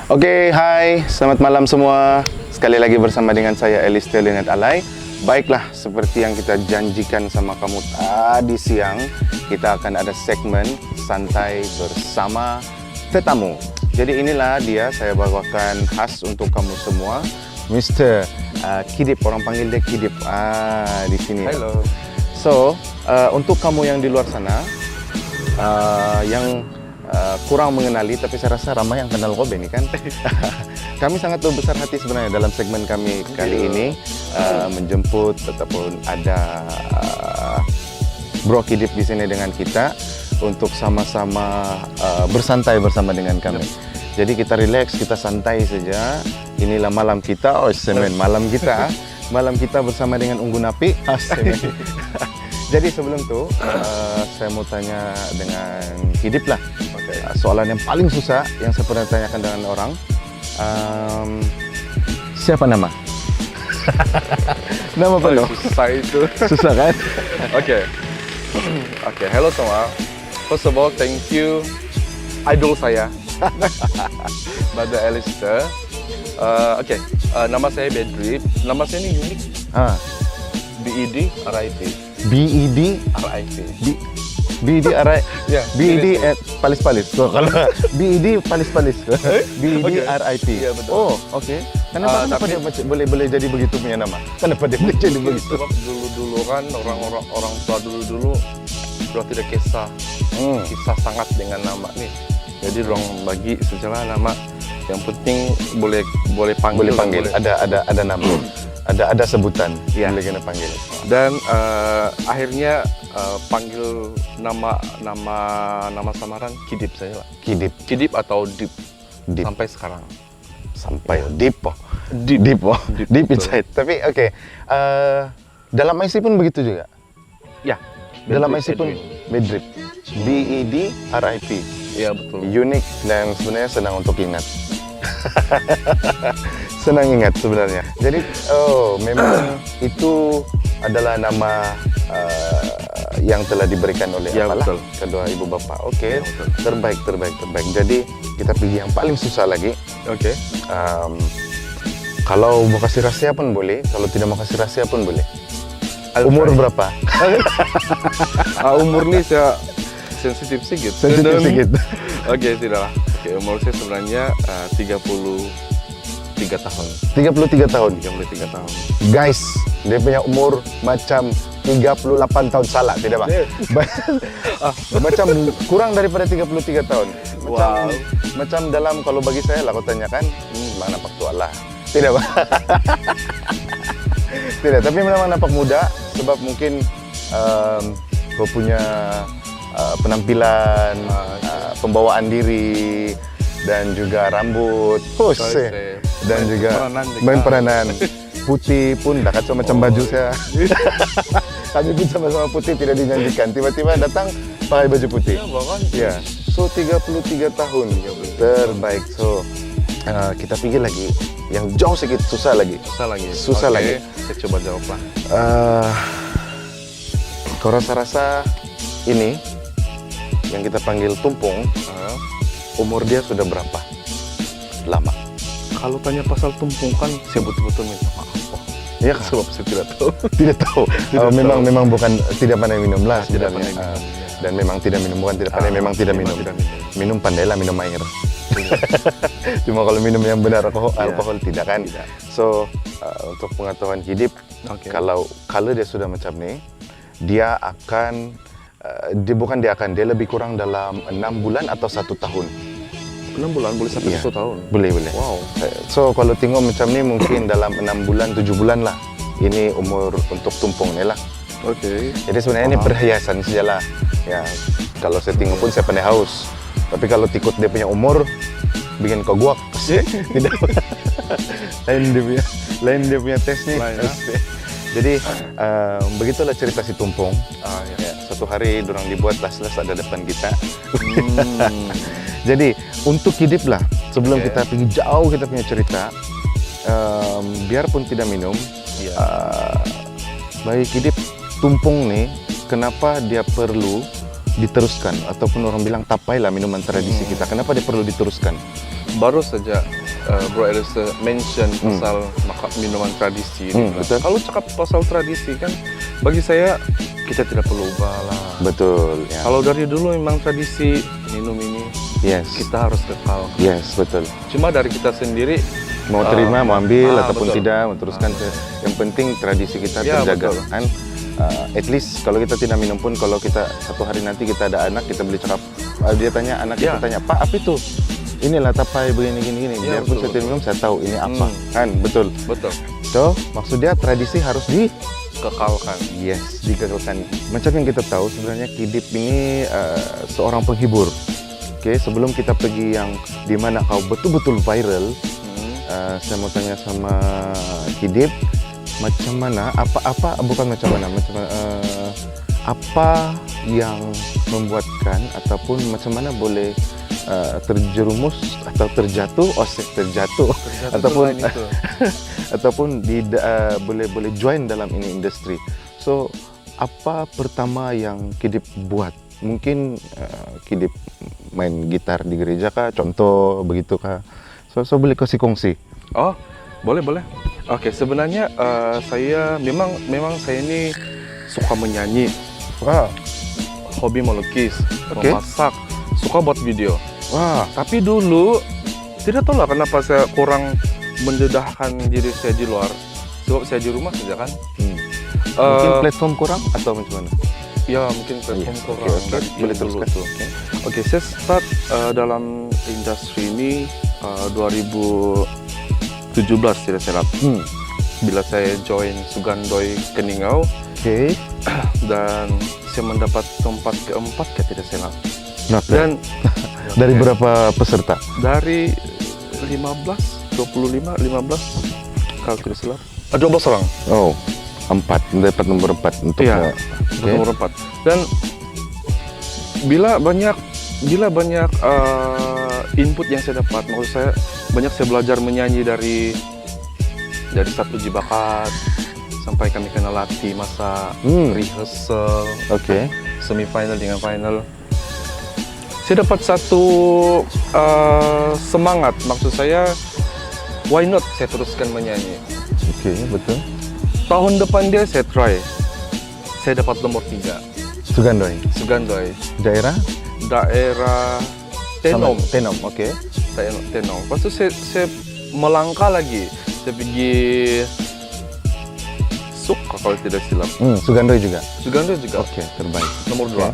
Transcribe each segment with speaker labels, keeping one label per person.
Speaker 1: Oke, hai, selamat malam semua. Sekali lagi bersama dengan saya Elis Telenet Alai. Baiklah, seperti yang kita janjikan sama kamu tadi siang, kita akan ada segmen santai bersama tetamu. Jadi inilah dia, saya bawakan khas untuk kamu semua, Mr. Kidip, orang panggil dia Kidip. Di sini.
Speaker 2: Halo.
Speaker 1: So, untuk kamu yang di luar sana, yang kurang mengenali, tapi saya rasa ramai yang kenal Kobe nih kan. Kami sangat berbesar hati sebenarnya dalam segmen kami kali ini menjemput ataupun ada Bro Kidip di sini dengan kita untuk sama-sama bersantai bersama dengan kami. Jadi kita relax, kita santai saja. Inilah malam kita, malam kita, malam kita bersama dengan Unggun Api. Jadi sebelum itu, saya mau tanya dengan Kidip lah. Soalan yang paling susah yang saya pernah tanyakan dengan orang. Siapa nama? Nama penuh.
Speaker 2: Susah itu.
Speaker 1: Susah kan?
Speaker 2: Oke, hello semua. First of all, thank you idol saya, Brother Alistair. Nama saya Bedrip. Nama saya ini unik. BED RIP.
Speaker 1: BED
Speaker 2: RIP.
Speaker 1: BED RIP.
Speaker 2: Ya.
Speaker 1: BED palis-palis. Kalau BED palis-palis. BED RIP.
Speaker 2: Iya, betul.
Speaker 1: Oh, oke. Kenapa dia boleh jadi begitu punya nama? Kenapa dia boleh jadi begitu?
Speaker 2: Sebab dulu kan orang tua dulu sudah tidak kisah sangat dengan nama nih. Jadi orang bagi secara nama yang penting boleh panggil. Ada nama. Ada sebutan yang boleh kena panggil. Dan akhirnya panggil nama samaran Kidip saya lah. Kidip atau Dip. Sampai sekarang.
Speaker 1: Sampai Deep inside. Tapi oke, dalam IC pun begitu juga.
Speaker 2: Ya.
Speaker 1: Dalam IC pun Bedrip. BED RIP.
Speaker 2: Iya betul.
Speaker 1: Unik dan sebenarnya senang untuk ingat. Senang ingat sebenarnya. Jadi memang itu adalah nama yang telah diberikan oleh kedua ibu bapak. Oke. Terbaik. Jadi kita pilih yang paling susah lagi.
Speaker 2: Oke.
Speaker 1: Kalau mau kasih rahasia pun boleh, kalau tidak mau kasih rahasia pun boleh. Umur berapa?
Speaker 2: Umur nih saya sensitif sedikit. Oke, tidaklah. Oke, umur saya sebenarnya 33 tahun.
Speaker 1: 33 tahun. Guys, dia punya umur macam 38 tahun, salah tidak Pak? Macam kurang daripada 33 tahun. Macam dalam, kalau bagi saya lah, kau tanyakan, mana nampak tua lah. Tidak Pak? Tidak, tapi memang nampak muda sebab mungkin kau punya penampilan, pembawaan diri, dan juga rambut, dan juga main peranan. Putih pun dah kacau macam baju saya. Kami pun sama-sama putih tidak dinyanyikan. Tiba-tiba datang pakai baju putih. Ya, so 33 tahun terbaik. So kita pikir lagi yang jauh sedikit susah lagi. Lagi.
Speaker 2: Saya coba jawab lah.
Speaker 1: Kau rasa-rasa ini yang kita panggil tumpung, umur dia sudah berapa lama?
Speaker 2: Kalau tanya pasal tumpung kan saya betul-betul minta maaf.
Speaker 1: Ya,
Speaker 2: sebab saya tidak tahu.
Speaker 1: Memang bukan tidak pandai minum lah sebenarnya. Dan memang tidak minum, bukan tidak pandai, memang tidak minum. Minum pandailah minum air. Cuma kalau minum yang benar alkohol tidak kan. So untuk pengetahuan Kidip, kalau dia sudah macam ni, dia akan dia lebih kurang dalam 6 bulan atau 1 tahun.
Speaker 2: 6 bulan boleh sampai 1 tahun.
Speaker 1: Boleh.
Speaker 2: Wow.
Speaker 1: So kalau tengok macam ni mungkin dalam 6 bulan 7 bulan lah. Ini umur untuk tumpung ni lah.
Speaker 2: Oke.
Speaker 1: Jadi sebenarnya ini perhiasan sajalah. Ya, kalau saya tengok pun saya pandai haus. Tapi kalau tikut dia punya umur bikin kau guak. Tidak. Lain dia punya tes ni. Jadi begitulah cerita si tumpung. Suatu hari dorang dibuat las-las ada depan kita. Jadi untuk Kidip lah, sebelum kita pergi jauh kita punya cerita, biarpun tidak minum, bagi Kidip tumpung nih, kenapa dia perlu diteruskan? Ataupun orang bilang tapailah minuman tradisi kita, kenapa dia perlu diteruskan?
Speaker 2: Baru saja Bro Eris mention pasal minuman tradisi.
Speaker 1: Betul.
Speaker 2: Kalau cakap pasal tradisi kan, bagi saya kita tidak perlu ubah lah.
Speaker 1: Betul. Ya.
Speaker 2: Kalau dari dulu memang tradisi minum ini
Speaker 1: Yes.
Speaker 2: kita harus kekal.
Speaker 1: Yes, betul.
Speaker 2: Cuma dari kita sendiri
Speaker 1: Mau terima, mau ambil ataupun
Speaker 2: betul.
Speaker 1: tidak, mau teruskan. Yang penting tradisi kita
Speaker 2: Ya,
Speaker 1: terjaga
Speaker 2: betul.
Speaker 1: kan. At least kalau kita tidak minum pun, kalau kita satu hari nanti kita ada anak, kita beli cakap, dia tanya, anak kita tanya, Pak apa itu? Inilah tapai begini gini.
Speaker 2: Ya,
Speaker 1: Biarpun
Speaker 2: betul,
Speaker 1: saya tidak minum, saya tahu ini apa. Kan, betul.
Speaker 2: betul
Speaker 1: So, maksudnya tradisi harus
Speaker 2: kekalkan.
Speaker 1: dikekalkan. Macam yang kita tahu sebenarnya Kidip ini seorang penghibur. Oke, sebelum kita pergi yang dimana kau betul-betul viral, saya mau tanya sama Kidip, macam mana, apa yang membuatkan ataupun macam mana boleh terjerumus atau terjatuh ataupun
Speaker 2: itu.
Speaker 1: ataupun boleh join dalam ini industri. So, apa pertama yang Kidip buat? Mungkin Kidip main gitar di gereja kah? Contoh begitu kah? So boleh kasih kongsi.
Speaker 2: Oh, boleh. Oke, sebenarnya saya memang saya ini suka menyanyi,
Speaker 1: Wah,
Speaker 2: hobi melukis,
Speaker 1: Oke.
Speaker 2: memasak, suka buat video.
Speaker 1: wah,
Speaker 2: Tapi dulu tidak tahu lah kenapa saya kurang mendedahkan diri saya di luar. Sebab saya di rumah saja kan.
Speaker 1: mungkin
Speaker 2: Eh,
Speaker 1: platform kurang atau macam mana?
Speaker 2: Ya mungkin platform
Speaker 1: Yes,
Speaker 2: kurang.
Speaker 1: oke.
Speaker 2: Dari
Speaker 1: Boleh
Speaker 2: dulu
Speaker 1: teruskan.
Speaker 2: tuh. Oke, saya start dalam industri ini 2017 tidak salah. Bila saya join Sugandoi Keningau
Speaker 1: Oke.
Speaker 2: dan saya mendapat tempat keempat tidak salah.
Speaker 1: Not bad.
Speaker 2: Dan
Speaker 1: Dari berapa peserta?
Speaker 2: dari 15 kalau tidak salah. 12 orang.
Speaker 1: Oh, 4. Dapat nomor 4 untuk
Speaker 2: Iya.
Speaker 1: oke.
Speaker 2: Nomor 4. Dan bila banyak input yang saya dapat, maksud saya banyak saya belajar menyanyi dari satu bakat sampai kami kena latih masa rehearsal,
Speaker 1: Oke.
Speaker 2: semifinal dengan final. Saya dapat satu semangat, maksud saya why not saya teruskan menyanyi.
Speaker 1: Oke, betul.
Speaker 2: Tahun depan dia saya try, saya dapat nomor 3
Speaker 1: Sugandoi.
Speaker 2: Sugandoi,
Speaker 1: Daerah?
Speaker 2: daerah Tenom.
Speaker 1: Tenom, oke.
Speaker 2: Tenom. Lepas itu saya melangkah lagi, saya pergi Suka kalau tidak silap.
Speaker 1: Sugandoi juga.
Speaker 2: Sugandoi juga.
Speaker 1: Oke, terbaik.
Speaker 2: Nomor 2.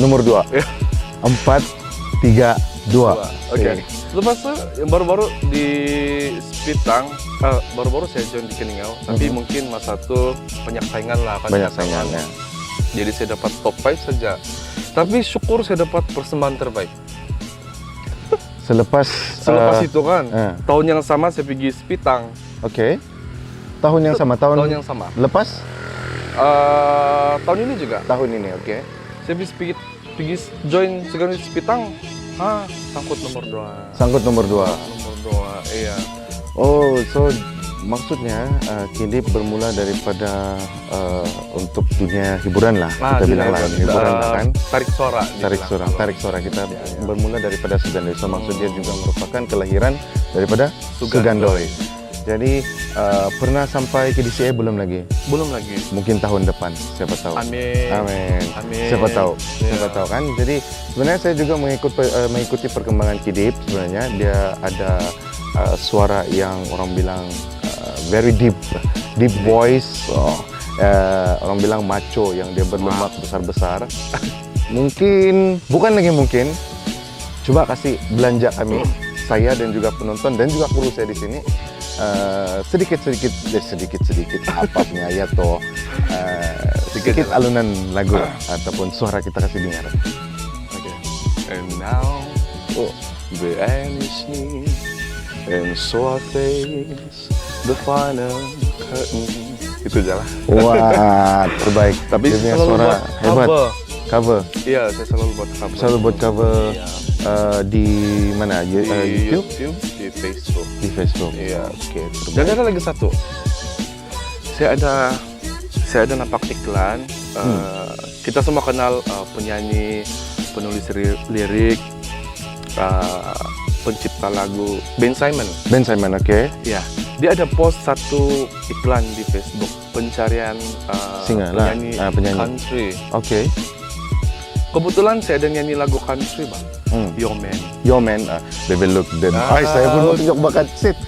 Speaker 1: Nomor 2.
Speaker 2: Ya.
Speaker 1: 4, 3, 2.
Speaker 2: Oke. Lepas itu yang baru-baru di Spitang, baru-baru saya join di Keningau, tapi mungkin masa itu banyak saingan lah kan.
Speaker 1: Banyak saingannya.
Speaker 2: Jadi saya dapat top 5 saja. Tapi syukur saya dapat persembahan terbaik.
Speaker 1: Selepas
Speaker 2: Itu kan, tahun yang sama saya pergi Spitang.
Speaker 1: Oke. Tahun yang sama, tahun
Speaker 2: yang sama.
Speaker 1: lepas
Speaker 2: Tahun ini juga.
Speaker 1: tahun ini, oke.
Speaker 2: Saya pergi join Sugandoi Spitang. Sangkut nomor 2.
Speaker 1: Sangkut nomor 2.
Speaker 2: Nomor 2, iya.
Speaker 1: Oh, so maksudnya Kidip bermula daripada untuk dunia hiburan lah, kita bilang lah, hiburan lah kan.
Speaker 2: Tarik suara.
Speaker 1: Tarik suara kita bermula daripada Sugandoi. So maksudnya juga merupakan kelahiran daripada Sugandoi. Jadi pernah sampai ke DCA belum lagi?
Speaker 2: Belum lagi.
Speaker 1: Mungkin tahun depan, siapa tahu.
Speaker 2: Amin.
Speaker 1: Amin.
Speaker 2: Amin.
Speaker 1: Siapa tahu,
Speaker 2: Ya.
Speaker 1: siapa tahu kan. Jadi sebenarnya saya juga mengikuti perkembangan Kidip. Sebenarnya dia ada suara yang orang bilang very deep voice. Orang bilang macho yang dia berlemak besar-besar. Mungkin bukan lagi mungkin. Coba kasih belanja kami, saya dan juga penonton dan juga kru saya di sini. Sedikit apanya ya toh sedikit alunan lagu ataupun suara kita kasih dengar.
Speaker 2: Okay. And now the end is near, and so I face the final curtain. Itu aja lah.
Speaker 1: Wah, terbaik.
Speaker 2: Tapi
Speaker 1: Dia punya
Speaker 2: selalu
Speaker 1: suara
Speaker 2: buat
Speaker 1: hebat.
Speaker 2: cover.
Speaker 1: Cover.
Speaker 2: Iya, saya selalu buat cover.
Speaker 1: Selalu buat cover di mana?
Speaker 2: Di
Speaker 1: YouTube,
Speaker 2: di Facebook.
Speaker 1: di Facebook.
Speaker 2: Iya.
Speaker 1: Oke,
Speaker 2: Dan
Speaker 1: terbaik.
Speaker 2: ada lagi satu. Saya ada napak iklan. Kita semua kenal penyanyi, penulis lirik, pencipta lagu Ben Simon.
Speaker 1: Ben Simon, oke.
Speaker 2: Ya, dia ada post satu iklan di Facebook pencarian
Speaker 1: Singer lah, penyanyi.
Speaker 2: country.
Speaker 1: Oke.
Speaker 2: Kebetulan saya ada nyanyi lagu country bang, Yo Man.
Speaker 1: Yo man, Baby Look Dead. Saya pun mau tunjuk bakat sit.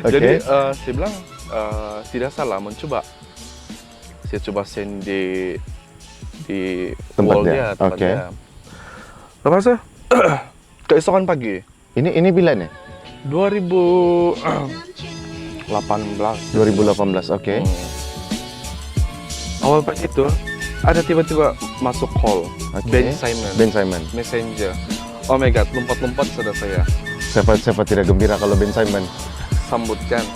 Speaker 2: Jadi saya bilang tidak salah mencoba. Saya coba send di
Speaker 1: Tempat
Speaker 2: wall
Speaker 1: dia,
Speaker 2: tempat
Speaker 1: oke.
Speaker 2: dia. Lepas itu keesokan pagi
Speaker 1: Ini bulan ya?
Speaker 2: 2018.
Speaker 1: 2018, oke.
Speaker 2: Awal pagi itu ada tiba-tiba masuk call
Speaker 1: Oke.
Speaker 2: Ben Simon,
Speaker 1: Ben Simon.
Speaker 2: Messenger. Oh my god, lompat-lompat sudah saya
Speaker 1: Siapa tidak gembira kalau Ben Simon?
Speaker 2: sambutkan.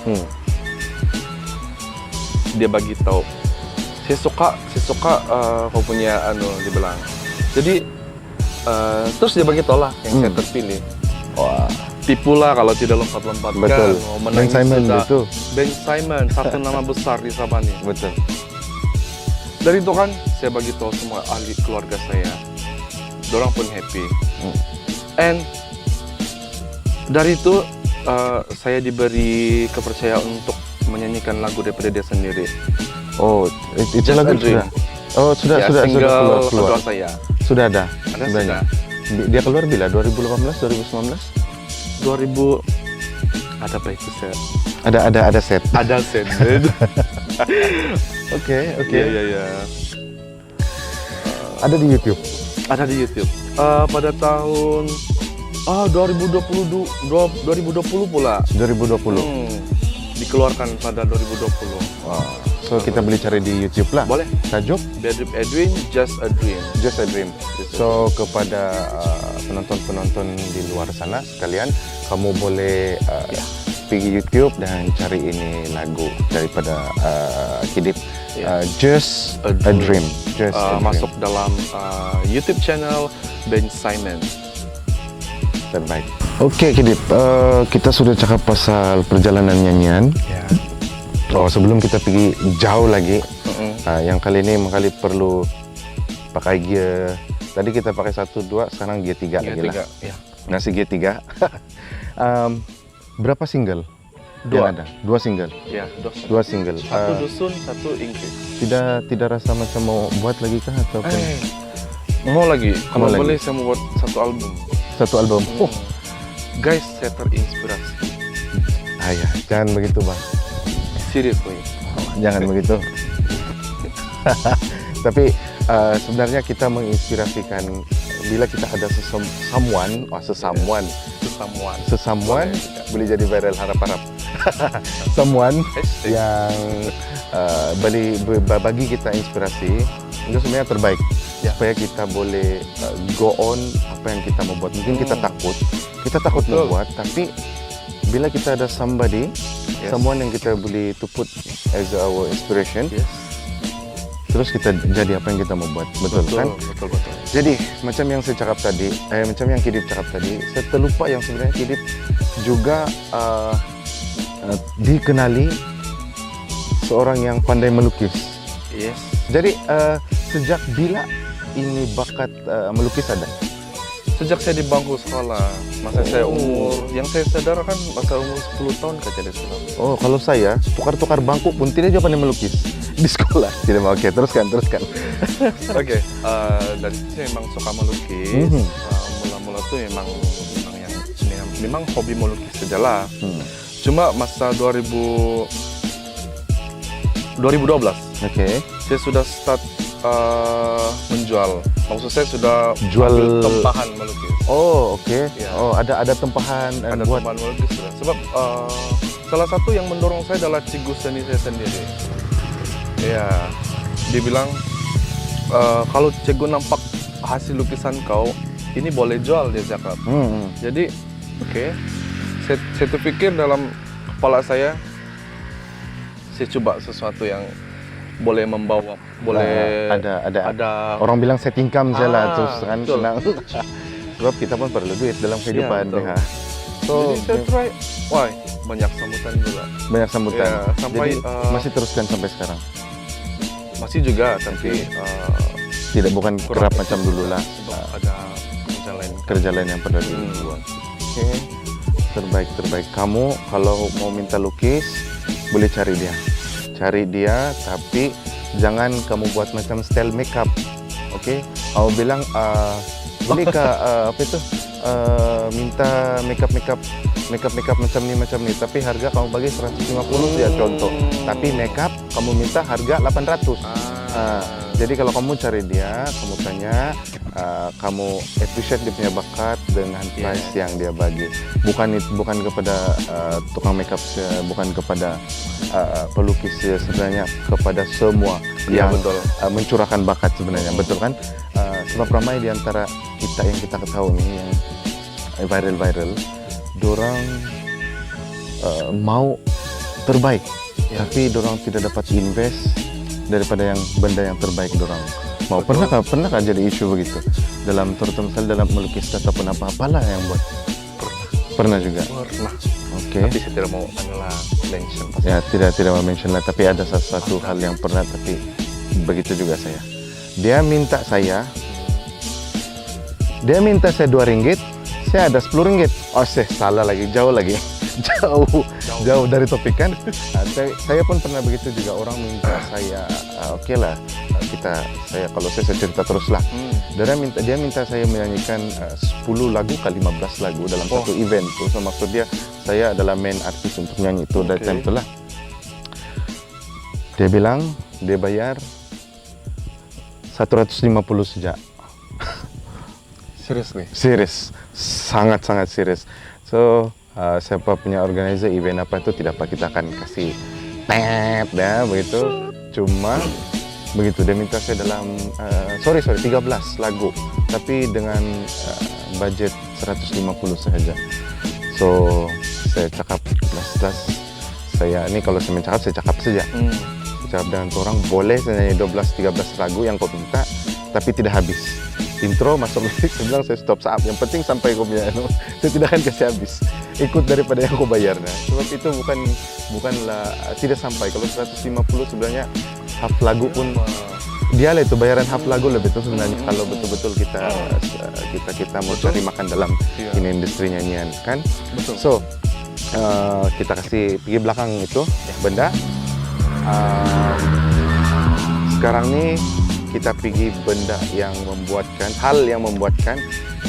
Speaker 2: Dia bagi tahu, saya suka kau punya dia bilang. Jadi terus dia bagi tahu lah yang saya terpilih.
Speaker 1: Wah,
Speaker 2: Tipulah kalau tidak lompat-lompat
Speaker 1: betul.
Speaker 2: kan. Mau
Speaker 1: Ben
Speaker 2: menangis
Speaker 1: Simon
Speaker 2: sudah.
Speaker 1: itu.
Speaker 2: Ben Simon, satu nama besar di Sabah nih.
Speaker 1: Betul.
Speaker 2: Dari itu kan saya bagi tahu semua ahli keluarga saya. Dorang pun happy. And dari itu saya diberi kepercayaan untuk menyanyikan lagu daripada dia sendiri.
Speaker 1: Oh, itu
Speaker 2: Just
Speaker 1: lagu
Speaker 2: a Dream.
Speaker 1: sudah. Oh, sudah
Speaker 2: Single
Speaker 1: keluar.
Speaker 2: kedua saya.
Speaker 1: Sudah ada.
Speaker 2: Ada
Speaker 1: sebenarnya.
Speaker 2: sudah.
Speaker 1: Dia keluar bila 2018, 2019?
Speaker 2: 2000 ada apa itu saya?
Speaker 1: Ada set.
Speaker 2: Ada set.
Speaker 1: Oke.
Speaker 2: Iya.
Speaker 1: Ada di YouTube.
Speaker 2: Ada di YouTube. Pada tahun 2020 pula.
Speaker 1: 2020.
Speaker 2: Dikeluarkan pada 2020.
Speaker 1: Wah. So kita boleh cari di YouTube lah.
Speaker 2: Boleh.
Speaker 1: Tajuk
Speaker 2: Bedroom Edwin, Just a Dream.
Speaker 1: Just a Dream. So kepada penonton-penonton di luar sana sekalian, kamu boleh pergi YouTube dan cari ini lagu daripada Kidip. Just a Dream. Just a Dream.
Speaker 2: Masuk dalam YouTube channel Ben Simon.
Speaker 1: Terbaik. Oke, Kidip. Kita sudah cakap pasal perjalanan nyanyian.
Speaker 2: Ya.
Speaker 1: Oh, sebelum kita pergi jauh lagi, yang kali ini mengkali perlu pakai gear. Tadi kita pakai 1, 2, sekarang gear 3 lagi lah.
Speaker 2: Ya.
Speaker 1: Ngasih gear 3. Berapa single?
Speaker 2: Dua.
Speaker 1: Yang ada? 2 single.
Speaker 2: Ya,
Speaker 1: 2 single.
Speaker 2: Satu dusun, satu Inggris.
Speaker 1: Tidak rasa macam mau buat lagi kah ataupun
Speaker 2: Mau lagi. Kalau
Speaker 1: Mau
Speaker 2: boleh
Speaker 1: lagi.
Speaker 2: saya mau buat satu album.
Speaker 1: satu album? Oh,
Speaker 2: Guys, saya terinspirasi.
Speaker 1: ayah, jangan begitu, Bang.
Speaker 2: Seriously.
Speaker 1: Jangan begitu. Tapi sebenarnya kita menginspirasikan bila kita ada sesamuan, boleh jadi viral harap-harap. Someone yang bagi kita inspirasi itu sebenarnya terbaik supaya kita boleh go on apa yang kita mau buat. Mungkin kita takut
Speaker 2: Betul.
Speaker 1: membuat, tapi bila kita ada somebody, someone yang kita boleh to put as our inspiration, terus kita jadi apa yang kita mau buat, betul kan?
Speaker 2: Betul.
Speaker 1: Jadi macam yang saya cakap tadi, macam yang Kidip cakap tadi, saya terlupa yang sebenarnya Kidip juga dikenali seorang yang pandai melukis.
Speaker 2: Yes.
Speaker 1: Jadi sejak bila ini bakat melukis ada?
Speaker 2: Sejak saya di bangku sekolah, masa saya umur, yang saya sadar kan masa umur 10 tahun kerja di sekolah.
Speaker 1: Oh, kalau saya tukar-tukar bangku pun tidak juga pandai melukis di sekolah. Tidak mau. Oke, teruskan.
Speaker 2: Oke, dari situ saya memang suka melukis. Mula-mula tuh memang hobi melukis saja lah. Cuma masa 2012, saya sudah start menjual. Maksud saya sudah
Speaker 1: Jual
Speaker 2: ambil tempahan melukis.
Speaker 1: Oh, oke.
Speaker 2: Ya.
Speaker 1: Oh, ada tempahan
Speaker 2: Ada
Speaker 1: buat.
Speaker 2: tempahan melukis sudah. Sebab salah satu yang mendorong saya adalah cikgu seni saya sendiri. Ya, dia bilang kalau cikgu nampak hasil lukisan kau, ini boleh jual, dia cakap. Jadi, oke. Saya terpikir dalam kepala saya coba sesuatu yang boleh membawa, boleh
Speaker 1: ada orang bilang set income saja lah, terus kan
Speaker 2: betul.
Speaker 1: senang. Sebab kita pun perlu duit dalam kehidupan.
Speaker 2: betul.
Speaker 1: Ya.
Speaker 2: Jadi saya try, banyak sambutan juga.
Speaker 1: Banyak sambutan.
Speaker 2: Ya, sampai
Speaker 1: Jadi masih teruskan sampai sekarang.
Speaker 2: Masih juga, tapi
Speaker 1: Tidak bukan kerap macam dulu lah.
Speaker 2: sebab ada jalan lain.
Speaker 1: kerja lain yang pernah dibuat. Oke, terbaik. Kamu kalau mau minta lukis, boleh cari dia, tapi jangan kamu buat macam style makeup. Oke, kamu bilang boleh apa itu minta makeup macam ni, tapi harga kamu bagi 150 ya contoh. Tapi makeup kamu minta harga 800. Jadi kalau kamu cari dia, kamu tanya, kamu appreciate dia punya bakat dengan price yang dia bagi. Bukan kepada tukang makeup, bukan kepada pelukis sebenarnya, kepada semua yang mencurahkan bakat sebenarnya, betul kan? Sebab ramai di antara kita yang kita ketahui nih yang viral, dorang mau terbaik, tapi dorang tidak dapat invest daripada yang benda yang terbaik dorang mau. Pernah jadi isu begitu dalam terutama dalam melukis ataupun apa-apalah yang buat? Pernah juga. Oke.
Speaker 2: Tapi saya tidak mau mention.
Speaker 1: Ya, tidak mau mention lah, tapi ada satu hal yang pernah, tapi begitu juga saya. Dia minta saya RM2, saya ada RM10. Oh, salah lagi, jauh lagi. Jauh dari topik kan. Saya pun pernah begitu juga, orang minta saya oke lah, kalau saya cerita terus lah. Dia minta saya menyanyikan 10 lagu kali 15 lagu dalam satu event tuh. So, maksud dia saya adalah main artis untuk nyanyi itu dari time itulah. Dia bilang dia bayar 150 saja. Serius, sangat serius. So siapa punya organizer event apa itu tidak apa, kita akan kasih begitu. Cuma begitu dia minta saya dalam 13 lagu, tapi dengan budget 150 saja. So saya cakap last saya ini kalau saya mencakap, saya cakap saja. Saya cakap dengan orang, boleh saya nyanyi 12-13 lagu yang kau minta, tapi tidak habis. Intro masuk musik, saya bilang saya stop saat. Yang penting sampai kau punya, saya tidak akan kasih habis. Ikut daripada yang kau bayar. Nah, sebab itu bukanlah tidak sampai. Kalau 150 sebenarnya half lagu pun dia lah itu bayaran half lagu lebih itu sebenarnya. Kalau betul-betul kita mau cari makan dalam ini industri nyanyian kan.
Speaker 2: Betul.
Speaker 1: So kita kasih pergi belakang itu benda. Sekarang nih kita pergi benda yang membuatkan, hal yang membuatkan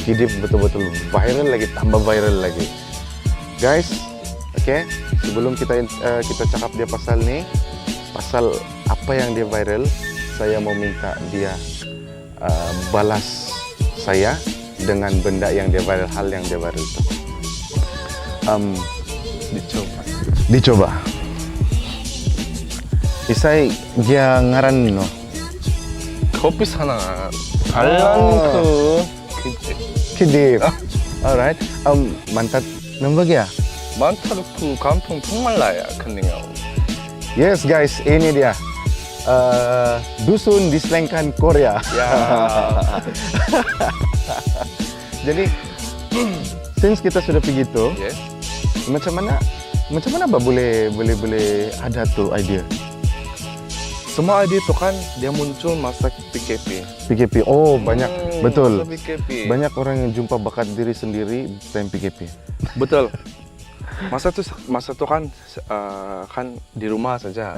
Speaker 1: hidup betul-betul viral lagi, tambah viral lagi. Guys, oke, sebelum kita cakap dia pasal apa yang dia viral, saya mau minta dia balas saya dengan benda yang dia viral, hal yang dia viral itu. Dicoba. Isai dia ngaran no.
Speaker 2: Kopi sana. Kalian
Speaker 1: Kidip. Alright. Mantap nombor ya.
Speaker 2: 만타르프 감풍 통말라야 근데요.
Speaker 1: Yes guys, ini dia. Dusun di Selengkan Korea.
Speaker 2: Ya.
Speaker 1: Jadi since kita sudah begitu, macam mana boleh ada tuh idea?
Speaker 2: Semua ide itu kan dia muncul masa PKP.
Speaker 1: Oh banyak, betul.
Speaker 2: PKP.
Speaker 1: Banyak orang yang jumpa bakat diri sendiri time PKP.
Speaker 2: Betul. Masa itu kan di rumah saja.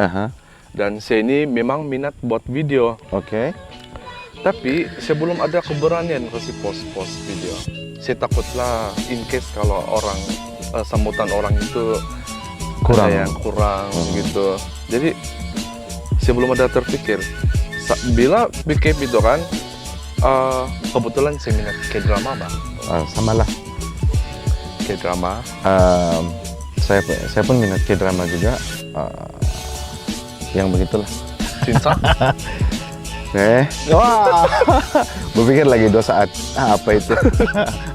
Speaker 2: Dan saya ini memang minat buat video.
Speaker 1: Oke.
Speaker 2: Tapi sebelum ada keberanian kasih post video, saya takutlah in case kalau orang sambutan orang itu
Speaker 1: kurang,
Speaker 2: ada yang kurang gitu. Jadi sebelum ada terpikir, bila PKP itu kan kebetulan saya minat K-drama bang.
Speaker 1: Sama lah.
Speaker 2: K-drama.
Speaker 1: Saya pun minat K-drama juga. Yang begitulah.
Speaker 2: Cinta.
Speaker 1: Wah. Berpikir lagi 2 saat. Apa itu?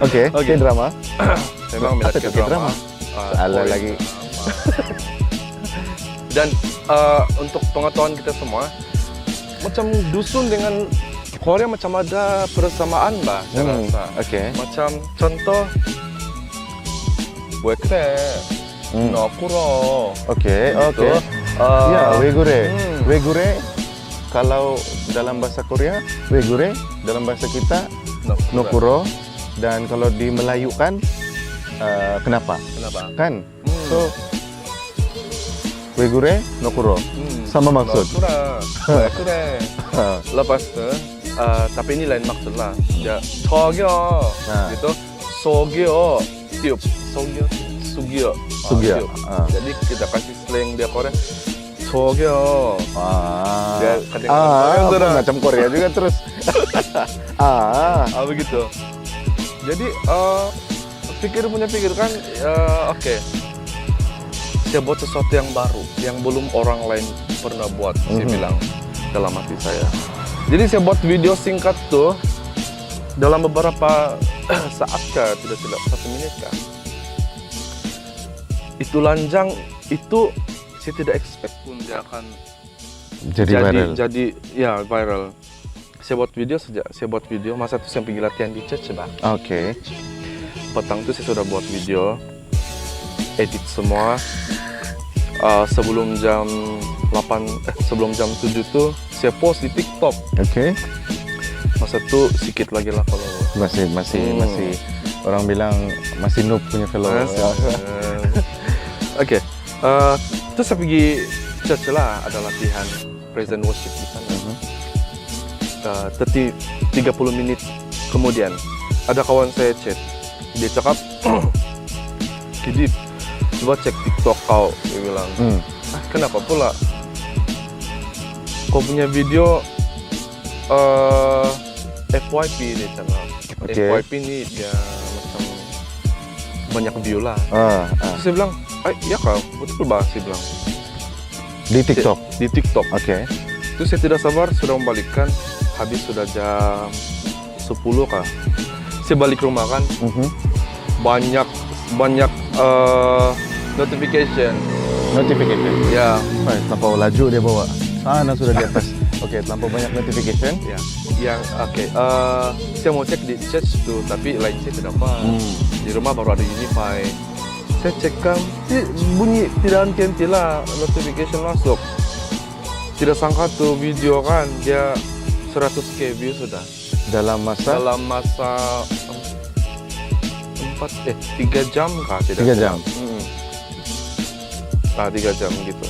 Speaker 1: Oke. K-drama.
Speaker 2: Memang minat K-drama.
Speaker 1: Salah lagi.
Speaker 2: Dan untuk pengetahuan kita semua, macam dusun dengan Korea macam ada persamaan bah, saya rasa.
Speaker 1: Oke.
Speaker 2: Macam contoh, 왜 그래? 너꾸러.
Speaker 1: Oke. Ya, wegure. Kalau dalam bahasa Korea, wegure. Dalam bahasa kita, nokuro. Dan kalau di Melayu kan kenapa?
Speaker 2: Kenapa?
Speaker 1: Kan? So Wegure no kuro. Sama maksud.
Speaker 2: Kure. Lepas tu, tapi ini lain maksud lah. Dia sogyo, gitu. Sogyo, tiup. Sogyo, sugyo.
Speaker 1: Sugyo.
Speaker 2: Jadi kita kasih slang dia Korea. Sogyo. Dia
Speaker 1: macam Korea juga terus.
Speaker 2: Begitu. Jadi pikir kan, oke. Saya buat sesuatu yang baru, yang belum orang lain pernah buat. Saya bilang dalam hati saya. Jadi saya buat video singkat tuh dalam beberapa saat kah, tidak 1 menit kah. Itu lanjang, itu saya tidak expect pun dia akan jadi viral. Saya buat video, masa itu saya pergi latihan di church, Bang.
Speaker 1: Oke.
Speaker 2: Petang itu saya sudah buat video, edit semua. Sebelum jam 7 tuh saya post di TikTok.
Speaker 1: Oke.
Speaker 2: Masa itu sedikit lagi lah kalau
Speaker 1: Masih orang bilang masih noob punya follower.
Speaker 2: Oke. Terus saya pergi church lah, ada latihan praise and worship di sana. 30 menit kemudian ada kawan saya chat, dia cakap, Kidip, coba cek TikTok kau, dia bilang. Kenapa pula? Kau punya video FYP, dia cakap. FYP ini dia macam banyak view lah. Terus saya bilang, iya kau, betul bah, saya bilang.
Speaker 1: Di TikTok?
Speaker 2: Di TikTok.
Speaker 1: Oke.
Speaker 2: Terus saya tidak sabar, sudah membalikkan, habis sudah jam 10 kah. Saya balik rumah kan, banyak notification. Ya.
Speaker 1: Terlampau laju dia bawa. Sana sudah di atas. Oke, terlampau banyak notification.
Speaker 2: Ya. Yang saya mau cek di church tuh, tapi lain saya tidak dapat. Di rumah baru ada Unify. Saya cek kan, bunyi tidak henti lah, notification masuk. Tidak sangka tuh video kan, dia 100k view sudah.
Speaker 1: Dalam masa
Speaker 2: 3 jam kah?
Speaker 1: 3 jam?
Speaker 2: 3 jam gitu.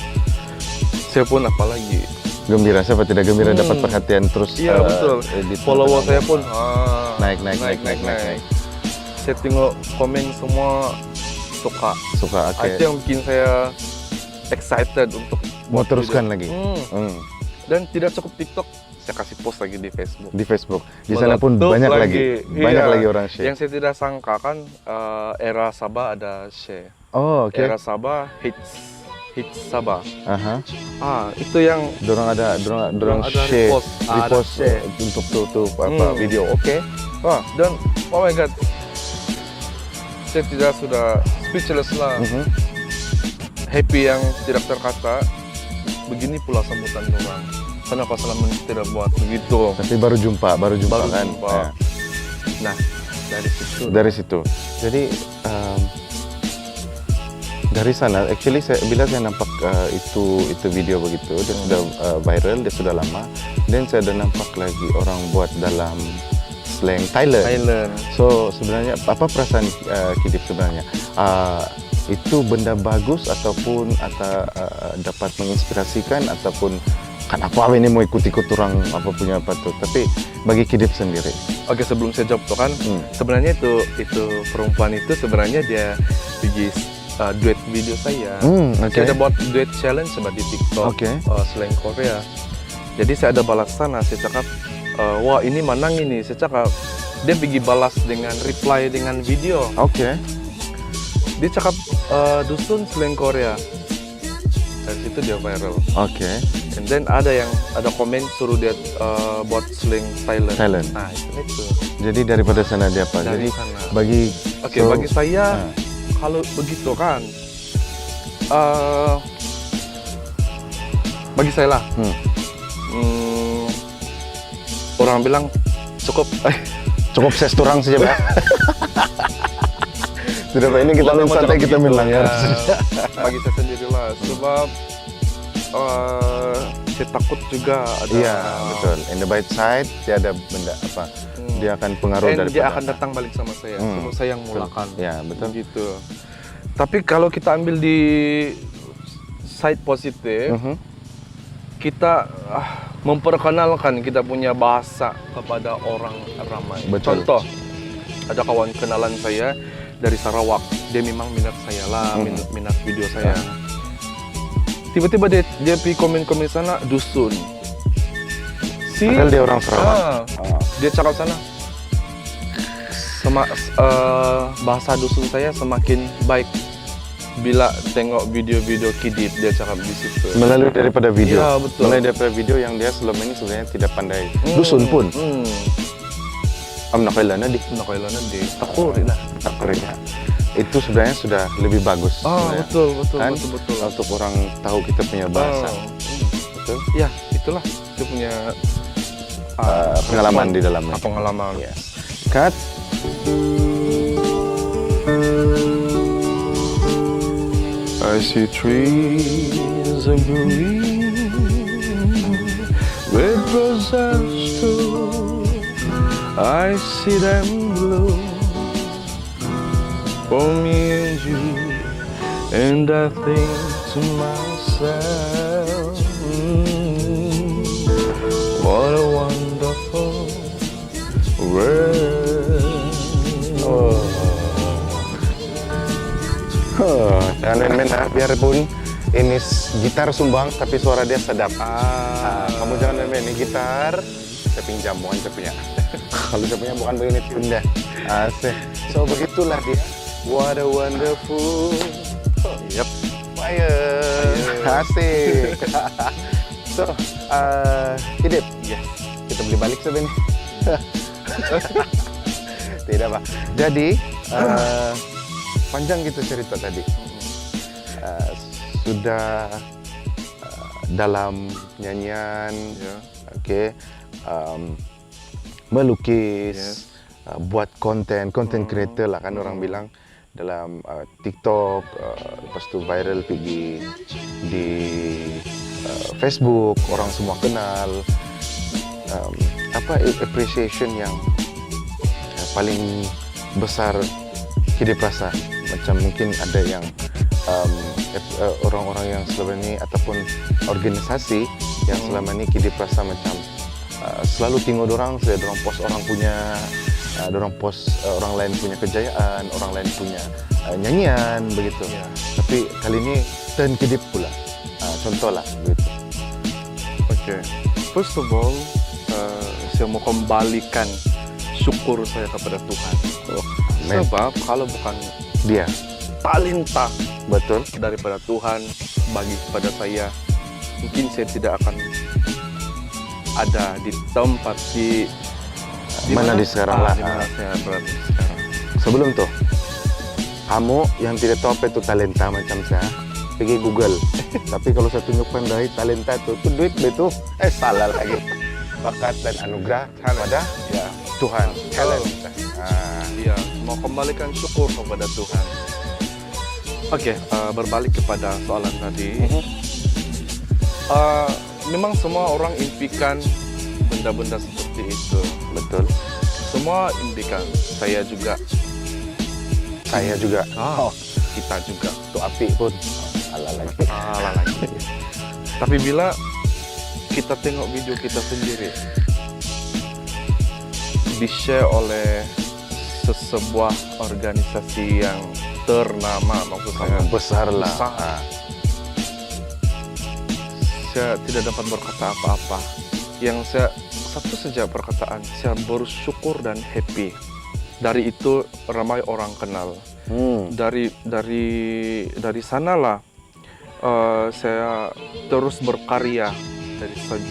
Speaker 2: Saya pun apalagi
Speaker 1: gembira, siapa tidak gembira dapat perhatian terus.
Speaker 2: Iya betul. Follower saya pun
Speaker 1: naik.
Speaker 2: Saya tengok komen semua suka. Itu yang bikin saya excited untuk
Speaker 1: mau teruskan lagi.
Speaker 2: Dan tidak cukup TikTok, saya kasih post lagi di Facebook.
Speaker 1: Di sana pun banyak lagi orang share.
Speaker 2: Yang saya tidak sangka kan, era Sabah ada share.
Speaker 1: Oh, oke.
Speaker 2: Era Sabah hits Sabah. Itu yang
Speaker 1: dorang ada repost untuk tutup video. Oke.
Speaker 2: Dan oh my god, saya sudah speechless lah. Happy yang tidak terkata. Begini pula sambutan orang. Kenapa selama ini tidak buat begitu?
Speaker 1: Tapi baru jumpa kan.
Speaker 2: Nah,
Speaker 1: dari situ. Jadi dari sana, actually bila saya nampak itu video begitu, dia sudah viral, dia sudah lama. Dan saya ada nampak lagi orang buat dalam slang Thailand. So sebenarnya apa perasaan Kidip sebenarnya? Itu benda bagus ataupun dapat menginspirasikan ataupun kan apa ini mau ikut-ikut orang apa punya apa tuh, tapi bagi Kidip sendiri.
Speaker 2: Oke, sebelum saya jawab tuh kan, sebenarnya itu perempuan itu sebenarnya dia pergi duet video saya. Saya ada buat duet challenge di TikTok, slang Korea. Jadi saya ada balas sana, saya cakap, wah ini menang ini, saya cakap. Dia pergi balas dengan reply dengan video. Dia cakap dusun slang Korea. Dari situ dia viral. And then ada komen suruh dia buat slang Thailand. Nah itu.
Speaker 1: Jadi daripada sana dia apa?
Speaker 2: Dari
Speaker 1: Jadi
Speaker 2: sana.
Speaker 1: bagi
Speaker 2: saya kalau begitu kan, bagi saya lah. Orang bilang cukup
Speaker 1: sesturang saja, Pak. Tidak Pak, ini kita main santai, kita main langgar.
Speaker 2: Bagi saya sendiri lah, sebab saya takut juga ada.
Speaker 1: Iya, betul. In the bright side, dia ada benda apa? dia akan pengaruh
Speaker 2: And
Speaker 1: daripada
Speaker 2: dia akan datang balik sama saya. Semua saya yang mulakan.
Speaker 1: Ya, betul.
Speaker 2: Gitu. Tapi kalau kita ambil di side positif, kita memperkenalkan kita punya bahasa kepada orang ramai.
Speaker 1: Betul.
Speaker 2: Contoh, ada kawan kenalan saya dari Sarawak. Dia memang minat saya lah, minat video saya. Tiba-tiba dia pergi komen-komen sana, dusun.
Speaker 1: Padahal dia orang Sarawak.
Speaker 2: Dia cakap sana, bahasa dusun saya semakin baik bila tengok video-video Kidip, dia cakap di situ.
Speaker 1: Melalui daripada video.
Speaker 2: Ya, betul.
Speaker 1: Melalui daripada video yang dia selama ini sebenarnya tidak pandai. Dusun pun. Nakailannya di.
Speaker 2: Takurin lah.
Speaker 1: Takurinnya. Itu sebenarnya sudah lebih bagus.
Speaker 2: Betul.
Speaker 1: Kan?
Speaker 2: Betul.
Speaker 1: Untuk orang tahu kita punya bahasa. Betul.
Speaker 2: Ya, itulah dia punya
Speaker 1: pengalaman di dalamnya.
Speaker 2: Pengalaman.
Speaker 1: Yes. Cut.
Speaker 2: I see trees of green with roses too. I see them blue for me and you, and I think to myself, what a wonderful world.
Speaker 1: Jangan main-main ya, biarpun ini gitar sumbang tapi suara dia sedap. Kamu jangan main-main, ini gitar saya pinjam, bukan saya punya. Kalau saya punya bukan begini tunda. Asik. So begitulah dia. What a wonderful fire. Asik. So, Kidip, kita beli balik sebenarnya. Tidak, Pak. Jadi, panjang gitu cerita tadi. Sudah dalam nyanyian, melukis, buat konten creator lah kan orang bilang dalam TikTok, lepas tu viral pergi di Facebook, orang semua kenal. Appreciation yang paling besar Kidip rasa, macam mungkin ada yang orang-orang yang selama ini ataupun organisasi yang selama ini Kidip rasa macam selalu tengok dorang post orang punya orang lain punya kejayaan, orang lain punya nyanyian begitu. Tapi kali ini turn Kidip pula, contohlah begitu.
Speaker 2: First of all, saya mau kembalikan syukur saya kepada Tuhan. Sebab kalau bukan
Speaker 1: dia
Speaker 2: talenta
Speaker 1: betul
Speaker 2: daripada Tuhan bagi kepada saya, mungkin saya tidak akan ada di tempat di
Speaker 1: mana di sekarang lah.
Speaker 2: Di mana saya berada sekarang.
Speaker 1: Sebelum tuh, kamu yang tidak tahu apa itu talenta macam saya, pergi Google. Tapi kalau saya tunjukkan dari talenta itu duit itu, salah lagi. Bakat dan anugerah pada Tuhan. Talent.
Speaker 2: Iya, mau kembalikan syukur kepada Tuhan. Berbalik kepada soalan tadi. Memang semua orang impikan benda-benda seperti itu.
Speaker 1: Betul.
Speaker 2: Semua impikan. Saya juga. Kita juga.
Speaker 1: Itu api pun. Ala lagi.
Speaker 2: Tapi bila kita tengok video kita sendiri di-share oleh sebuah organisasi yang ternama, maksud saya
Speaker 1: besar lah.
Speaker 2: Saya tidak dapat berkata apa-apa. Yang saya satu saja perkataan, saya bersyukur dan happy. Dari itu ramai orang kenal. Dari sanalah saya terus berkarya,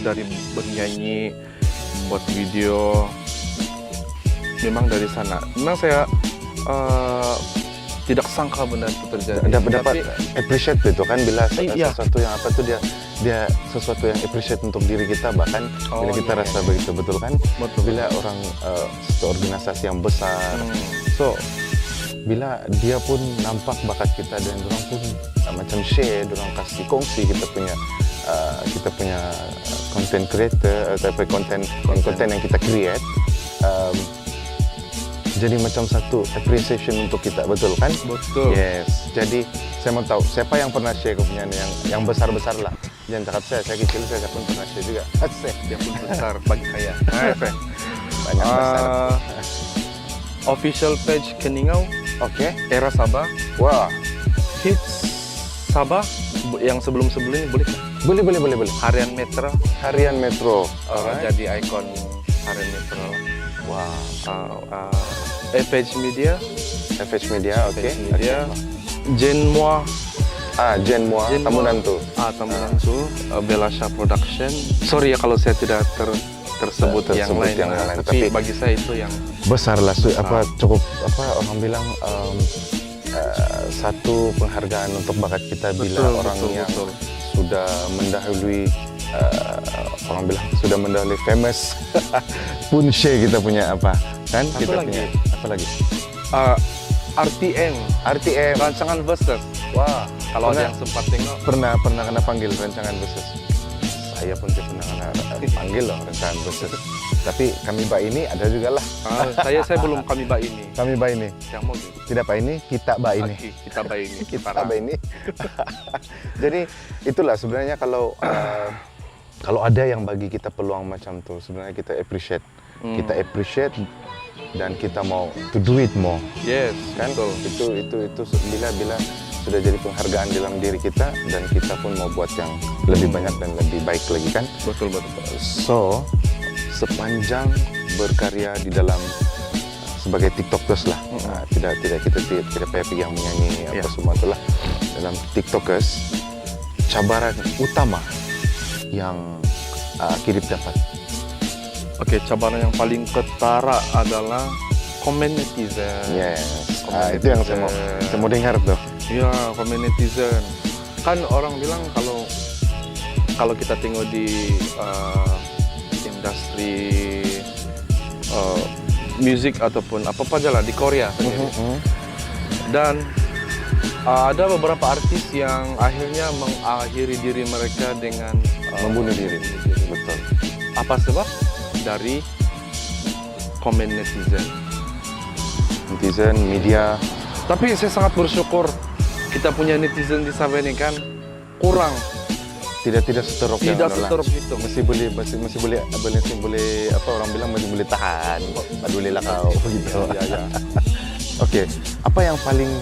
Speaker 2: dari bernyanyi, buat video. Memang dari sana. Memang saya tidak sangka benda itu terjadi.
Speaker 1: Dapat appreciate itu kan, bila sesuatu yang apa tuh dia sesuatu yang appreciate untuk diri kita, bahkan bila kita rasa begitu, betul kan?
Speaker 2: Betul.
Speaker 1: Bila orang satu organisasi yang besar, so bila dia pun nampak bakat kita dan orang pun macam share, orang kasih kongsi kita punya content creator atau konten yang kita create, jadi macam satu appreciation untuk kita, betul kan?
Speaker 2: Betul.
Speaker 1: Yes. Jadi saya mau tahu siapa yang pernah share kepunyaan yang besar-besar lah. Jangan cakap saya kecil, saya pun pernah share juga. Asik.
Speaker 2: Dia pun besar bagi saya.
Speaker 1: Banyak besar.
Speaker 2: Official page Keningau,
Speaker 1: Oke.
Speaker 2: Era Sabah,
Speaker 1: Wah.
Speaker 2: Hits Sabah yang sebelum-sebelumnya boleh nggak?
Speaker 1: Boleh.
Speaker 2: Harian Metro,
Speaker 1: Harian Metro.
Speaker 2: jadi ikon Harian Metro.
Speaker 1: Wow.
Speaker 2: Page Media,
Speaker 1: FH Media, oke.
Speaker 2: Page Media, Genmoa,
Speaker 1: Genmoa, Tamunan tuh.
Speaker 2: Tamunan tuh, Belasha Production. Sorry ya kalau saya tidak tersebut yang lain. Tapi bagi saya itu yang
Speaker 1: Besar lah, cukup orang bilang satu penghargaan untuk bakat kita bila orang yang sudah mendahului orang bilang sudah mendahului famous pun share kita punya apa kan
Speaker 2: Satu
Speaker 1: kita
Speaker 2: lagi.
Speaker 1: punya apa lagi
Speaker 2: RTM, rancangan Versus.
Speaker 1: wah
Speaker 2: Kalau
Speaker 1: pernah-
Speaker 2: ada yang sempat tengok,
Speaker 1: pernah kena panggil rancangan Versus. Saya pun tidak pernah kena panggil loh rancangan Versus, tapi kami Pak ini ada juga lah,
Speaker 2: saya belum kami Mbak ini.
Speaker 1: kami Pak ini
Speaker 2: Yang mau gitu.
Speaker 1: tidak Pak ini, kita Pak ini.
Speaker 2: Oke, kita Mbak ini.
Speaker 1: Kita Pak ini. Jadi itulah sebenarnya kalau ada yang bagi kita peluang macam tuh, sebenarnya kita appreciate. Kita appreciate dan kita mau to do it more.
Speaker 2: Yes,
Speaker 1: Kan
Speaker 2: betul.
Speaker 1: itu bila sudah jadi penghargaan dalam diri kita dan kita pun mau buat yang lebih banyak dan lebih baik lagi kan.
Speaker 2: Betul.
Speaker 1: So, sepanjang berkarya di dalam sebagai TikTokers lah, tidak kita payah yang menyanyi apa semua itulah dalam TikTokers, cabaran utama yang Kidip dapat.
Speaker 2: Oke, cabaran yang paling ketara adalah komen netizen.
Speaker 1: Yes,
Speaker 2: Komen
Speaker 1: itu yang saya
Speaker 2: netizen.
Speaker 1: mau dengar tuh.
Speaker 2: Iya, komen netizen. Kan orang bilang kalau kita tengok di industri musik ataupun apa aja lah di Korea sendiri. Dan ada beberapa artis yang akhirnya mengakhiri diri mereka dengan
Speaker 1: Membunuh diri. Betul.
Speaker 2: Apa sebab? Dari komen netizen.
Speaker 1: Netizen, media.
Speaker 2: Tapi saya sangat bersyukur kita punya netizen di Sabah ini kan kurang,
Speaker 1: Tidak seteruk yang
Speaker 2: tidak
Speaker 1: anu lah.
Speaker 2: seteruk itu.
Speaker 1: Masih boleh apa orang bilang masih boleh tahan. Padulilah kau gitu.
Speaker 2: Ya.
Speaker 1: Oke, apa yang paling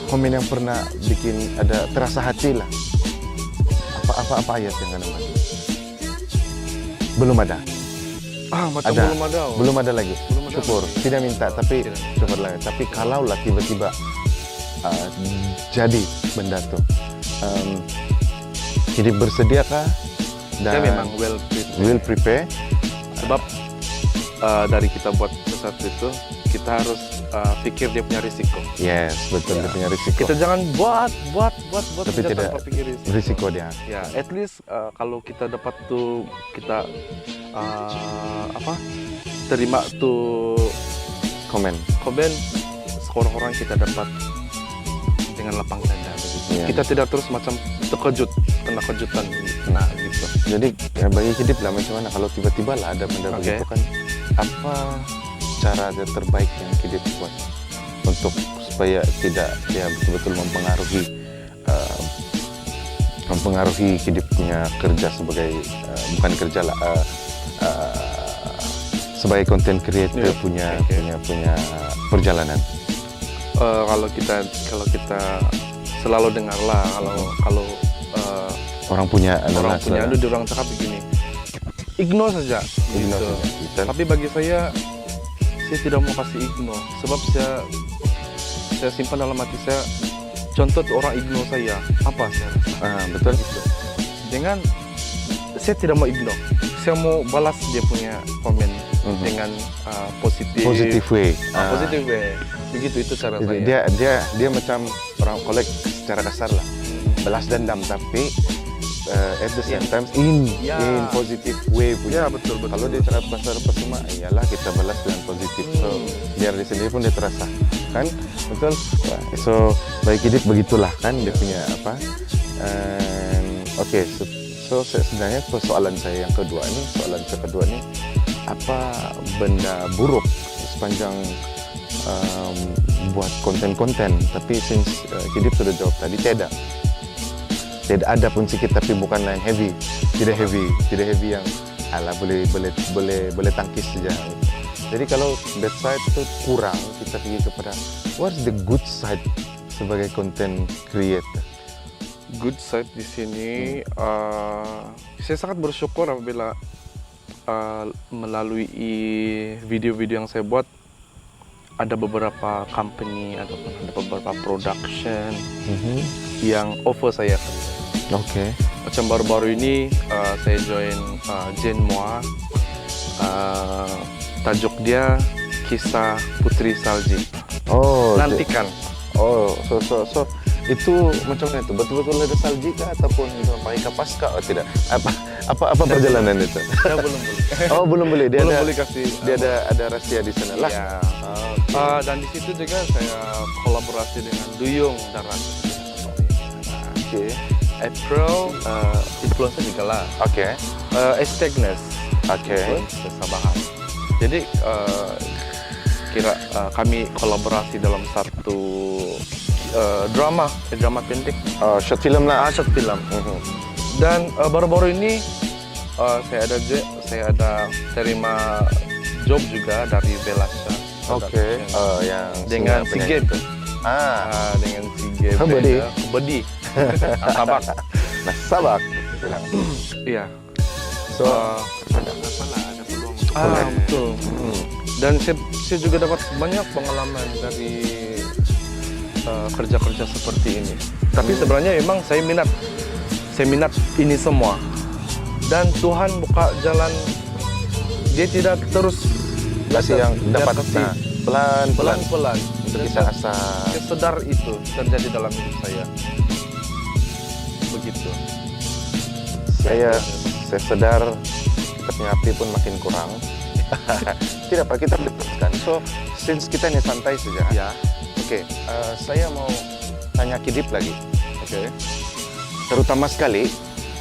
Speaker 1: komen yang pernah bikin ada terasa hati lah? Apa ayat yang kena bagi? Belum ada.
Speaker 2: Macam
Speaker 1: Ada.
Speaker 2: belum ada.
Speaker 1: Lagi.
Speaker 2: Belum ada
Speaker 1: Syukur.
Speaker 2: lagi.
Speaker 1: Tidak minta, tapi
Speaker 2: Tidak.
Speaker 1: syukur lah. Tapi kalaulah tiba-tiba jadi benda tuh, jadi bersediakah
Speaker 2: Saya
Speaker 1: dan
Speaker 2: memang
Speaker 1: will prepare.
Speaker 2: sebab dari kita buat sesuatu itu kita harus pikir dia punya risiko.
Speaker 1: Yes, betul, dia punya risiko.
Speaker 2: Kita jangan buat
Speaker 1: Tapi
Speaker 2: saja
Speaker 1: tidak
Speaker 2: tanpa pikir risiko.
Speaker 1: Risiko dia.
Speaker 2: Ya, at least kalau kita dapat tuh kita terima tuh
Speaker 1: Komen.
Speaker 2: komen, seorang-orang kita dapat dengan lapang dada begitu.
Speaker 1: Iya.
Speaker 2: Kita tidak terus macam kena kejutan. Nah, gitu.
Speaker 1: Jadi ya bagi Kidip lah macam mana kalau tiba-tiba lah ada benda
Speaker 2: Oke.
Speaker 1: begitu kan, apa cara dia terbaik yang Kidip buat untuk supaya tidak dia betul-betul mempengaruhi Kidip punya kerja sebagai bukan kerja lah sebagai content creator
Speaker 2: Iya,
Speaker 1: punya
Speaker 2: oke.
Speaker 1: perjalanan.
Speaker 2: Kalau kita selalu dengar lah kalau
Speaker 1: Orang punya
Speaker 2: orang
Speaker 1: ananas
Speaker 2: punya
Speaker 1: lah.
Speaker 2: di orang cakap begini, ignore saja.
Speaker 1: Ignore
Speaker 2: gitu.
Speaker 1: saja, gitu.
Speaker 2: Tapi bagi saya tidak mau kasih ignore, sebab saya simpan dalam hati saya. Contoh tuh orang ignore saya, apa saya rasa?
Speaker 1: Betul.
Speaker 2: Gitu. Dengan saya tidak mau ignore, saya mau balas dia punya komen dengan positif
Speaker 1: way.
Speaker 2: positif way. Begitu itu cara
Speaker 1: Jadi
Speaker 2: saya.
Speaker 1: dia macam orang kolek secara kasar lah, balas dendam tapi at the same time in positive way punya.
Speaker 2: Ya, betul.
Speaker 1: Kalau dia cakap kasar semua, iyalah kita balas dengan positif. So biar dia sendiri pun dia terasa, kan? Betul. So bagi Kidip begitulah kan dia punya apa? Oke, so sebenarnya persoalan saya yang kedua ini, apa benda buruk sepanjang buat konten-konten, tapi since Kidip sudah jawab tadi tidak ada pun sedikit, tapi bukanlah yang heavy, tidak heavy yang ala boleh tangkis saja. Jadi kalau bad side itu kurang, kita pergi kepada what's the good side sebagai content creator.
Speaker 2: Good side di sini, saya sangat bersyukur apabila melalui video-video yang saya buat ada beberapa company ataupun ada beberapa production yang offer saya.
Speaker 1: Oke.
Speaker 2: Macam baru-baru ini saya join Genmoa, tajuk dia Kisah Putri Salji.
Speaker 1: Oh,
Speaker 2: Nantikan.
Speaker 1: So itu macam mana itu? Betul-betul ada salji kah ataupun pakai kapas kah? Oh, tidak. Apa perjalanan itu?
Speaker 2: Saya belum boleh.
Speaker 1: Oh, belum boleh.
Speaker 2: Belum boleh kasih.
Speaker 1: Dia ada rahasia di sana lah.
Speaker 2: Ya. Dan di situ juga saya kolaborasi dengan Duyung Darat.
Speaker 1: Oke.
Speaker 2: April influencer juga lah.
Speaker 1: Oke.
Speaker 2: Estegnes.
Speaker 1: Oke.
Speaker 2: Kesabahan. Jadi kami kolaborasi dalam satu drama pendek.
Speaker 1: Short film lah.
Speaker 2: Short film. Dan baru-baru ini saya ada terima job juga dari Belasha.
Speaker 1: Oke. Yang
Speaker 2: dengan si Gabe. Dengan si Gabe. Kebedi. Sabak.
Speaker 1: Nah, Sabak.
Speaker 2: Iya.
Speaker 1: So,
Speaker 2: ada peluang. Betul. Dan saya juga dapat banyak pengalaman dari kerja-kerja seperti ini. Tapi sebenarnya memang saya minat ini semua. Dan Tuhan buka jalan, dia tidak terus
Speaker 1: kasih yang dapat pelan-pelan untuk kita asa
Speaker 2: sedar itu terjadi dalam hidup saya. Begitu.
Speaker 1: Saya sadar kita punya api pun makin kurang. Tidak apa kita teruskan. So since kita ini santai saja.
Speaker 2: Ya.
Speaker 1: Oke, saya mau tanya Kidip lagi.
Speaker 2: Oke.
Speaker 1: Terutama sekali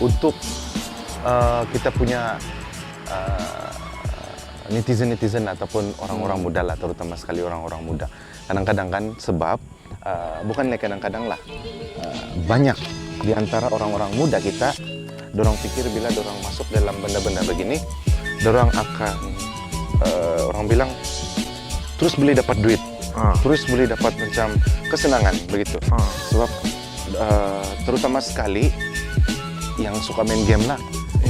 Speaker 1: untuk kita punya netizen ataupun orang-orang muda lah, terutama sekali orang-orang muda. Kadang-kadang kan sebab bukannya kadang-kadang lah, banyak di antara orang-orang muda kita, dorang pikir bila dorang masuk dalam benda-benda begini, dorang akan orang bilang terus boleh dapat duit, terus boleh dapat macam kesenangan begitu. Sebab terutama sekali yang suka main game lah,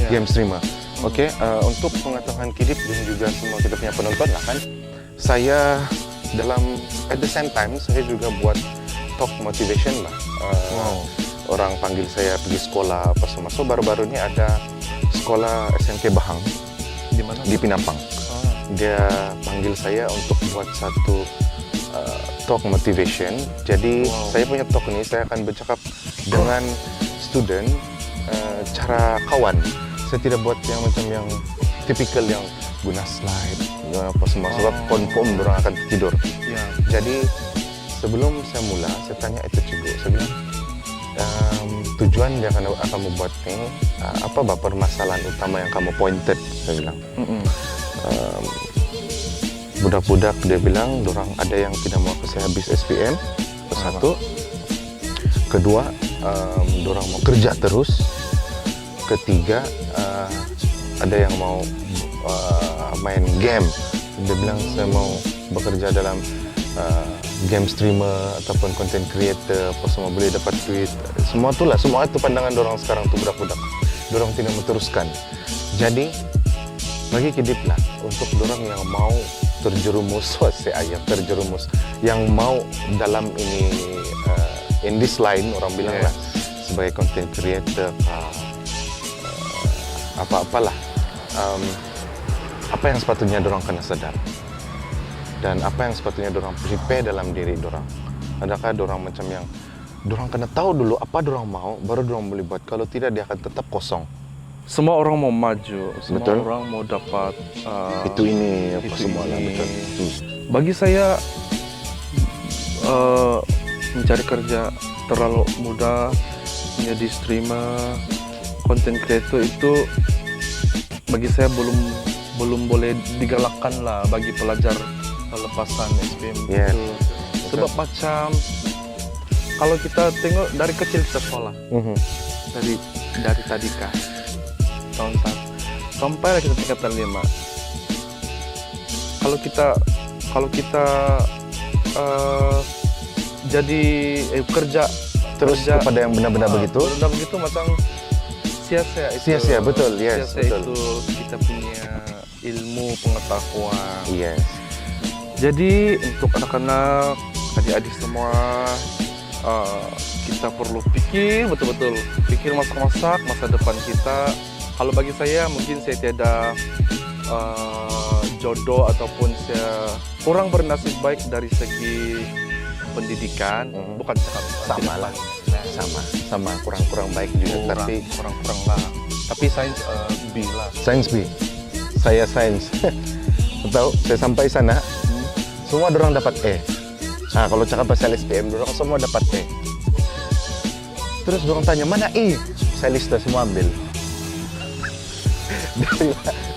Speaker 1: game streamer. Oke, untuk pengetahuan Kidip dan juga semua kita punya penonton lah kan, saya at the same time saya juga buat talk motivation lah. Orang panggil saya pergi sekolah apa semua. So baru-baru ini ada sekolah SMK Bahang
Speaker 2: Di mana?
Speaker 1: di Pinampang. Dia panggil saya untuk buat satu talk motivation. Jadi saya punya talk ini saya akan bercakap dengan student cara kawan. Saya tidak buat yang macam yang tipikal yang guna slide apa semua sebab confirm orang akan tidur.
Speaker 2: Ya.
Speaker 1: Jadi sebelum saya mula saya tanya itu cikgu, saya bilang tujuan dia akan membuat ini apa permasalahan utama yang kamu pointed, saya bilang. Budak-budak dia bilang dorang ada yang tidak mau kasih habis SPM, satu. Kedua, dorang mau kerja terus. Ketiga, ada yang mau main game. Dia bilang saya mau bekerja dalam game streamer ataupun content creator, apa semua boleh dapat duit. Semua itu pandangan dorang sekarang tuh budak-budak. Dorang tidak meneruskan. Jadi bagi Kidip lah untuk dorang yang mau terjerumus, yang mau dalam ini in this line orang bilang lah sebagai content creator apa-apalah, apa yang sepatutnya dorang kena sadar dan apa yang sepatutnya dorang prepare dalam diri dorang. Adakah dorang macam yang dorang kena tahu dulu apa dorang mau, baru dorang boleh buat. Kalau tidak dia akan tetap kosong.
Speaker 2: Semua orang mau maju, semua
Speaker 1: Betul.
Speaker 2: orang mau dapat
Speaker 1: Itu ini apa
Speaker 2: itu
Speaker 1: semua lah,
Speaker 2: ini.
Speaker 1: betul.
Speaker 2: Bagi saya mencari kerja terlalu mudah, menjadi streamer, content creator itu bagi saya belum boleh digalakkan lah bagi pelajar pelepasan SPM
Speaker 1: Yes.
Speaker 2: itu. Sebab macam kalau kita tengok dari kecil kita sekolah, dari tadika tahun 1 sampai kita tingkatan 5. Kalau kita jadi kerja
Speaker 1: Terus kepada yang benar-benar begitu.
Speaker 2: benar begitu macam sia-sia itu.
Speaker 1: Sia-sia, betul, yes,
Speaker 2: Sia-sia
Speaker 1: betul.
Speaker 2: itu kita punya ilmu pengetahuan.
Speaker 1: Yes.
Speaker 2: Jadi untuk anak-anak, adik-adik semua, kita perlu pikir betul-betul, pikir masak-masak masa depan kita. Kalau bagi saya mungkin saya tiada jodoh ataupun saya kurang bernasib baik dari segi pendidikan, bukan cakap
Speaker 1: Sama lah. Sama kurang baik juga, tapi
Speaker 2: kurang lah. Tapi sains B lah.
Speaker 1: sains B. Saya sains. Tahu, saya sampai sana, semua dorang dapat E. Nah, kalau cakap pasal SPM, dorang semua dapat E. Terus dorang tanya, mana E? Saya lista semua ambil.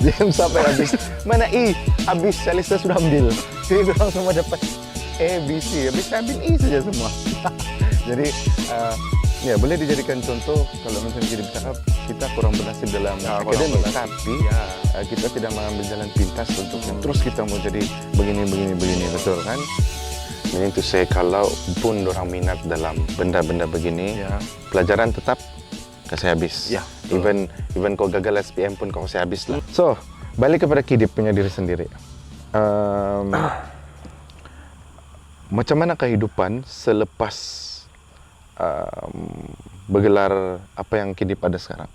Speaker 1: Diam sampai habis. Mana E? Habis, saya lista sudah ambil. Jadi dorang semua dapat E, B, C. Habis saya ambil E saja semua. Jadi, ya boleh dijadikan contoh kalau misalnya kita bercakap, kita kurang bernasib dalam akademik, tapi kita tidak mengambil jalan pintas untuk terus kita mau jadi begini, betul kan? Jadi itu saya kalau pun orang minat dalam benda-benda begini, pelajaran tetap kasih habis.
Speaker 2: Ya,
Speaker 1: Even kau gagal SPM pun kau kasih habis lah. So, balik kepada Kidip punya diri sendiri. Macam mana kehidupan selepas bergelar apa yang Kidip ada sekarang?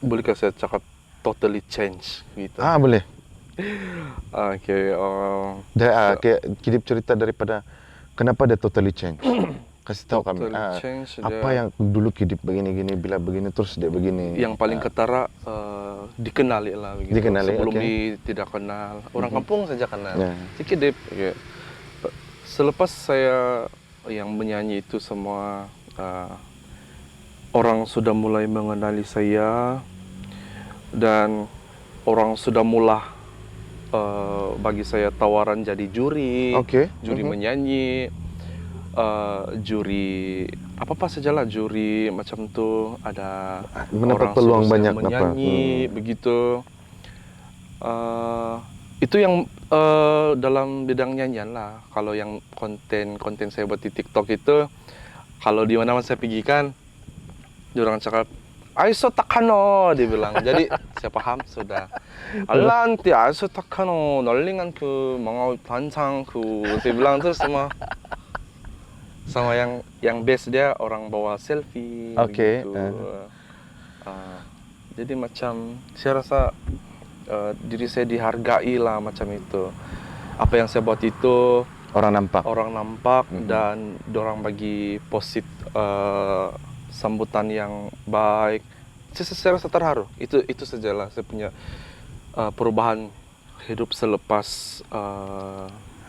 Speaker 2: Bolehkah saya cakap totally change gitu?
Speaker 1: Boleh.
Speaker 2: Oke.
Speaker 1: Kayak Kidip cerita daripada kenapa dia totally change. Kasih tahu kami.
Speaker 2: Totally change,
Speaker 1: Apa yang dulu Kidip begini-gini, bila begini terus dia begini.
Speaker 2: Yang paling ketara dikenali lah begitu.
Speaker 1: Dikenali,
Speaker 2: Sebelum
Speaker 1: okay.
Speaker 2: tidak kenal, orang kampung saja kenal.
Speaker 1: Ya.
Speaker 2: Si Kidip. Okay. Selepas saya yang menyanyi itu semua, orang sudah mulai mengenali saya dan orang sudah mulai bagi saya tawaran jadi juri, juri menyanyi, juri apa sajalah, juri macam tu, ada
Speaker 1: mendapat
Speaker 2: orang
Speaker 1: peluang
Speaker 2: suruh saya
Speaker 1: banyak
Speaker 2: menyanyi begitu. Itu yang dalam bidang nyanyian lah. Kalau yang konten saya buat di TikTok itu, kalau di mana-mana saya pergi kan, diorang cakap, "Aiso takano," dia bilang. Jadi saya paham sudah. "Alanti aiso takano, 널링한 그 mga 반상 그," dia bilang terus sama yang best dia orang bawa selfie.
Speaker 1: Oke.
Speaker 2: Gitu. Jadi macam saya rasa diri saya dihargai lah macam itu. Apa yang saya buat itu orang nampak dan dorang bagi sambutan yang baik. Saya rasa terharu. Itu sajalah saya punya perubahan hidup selepas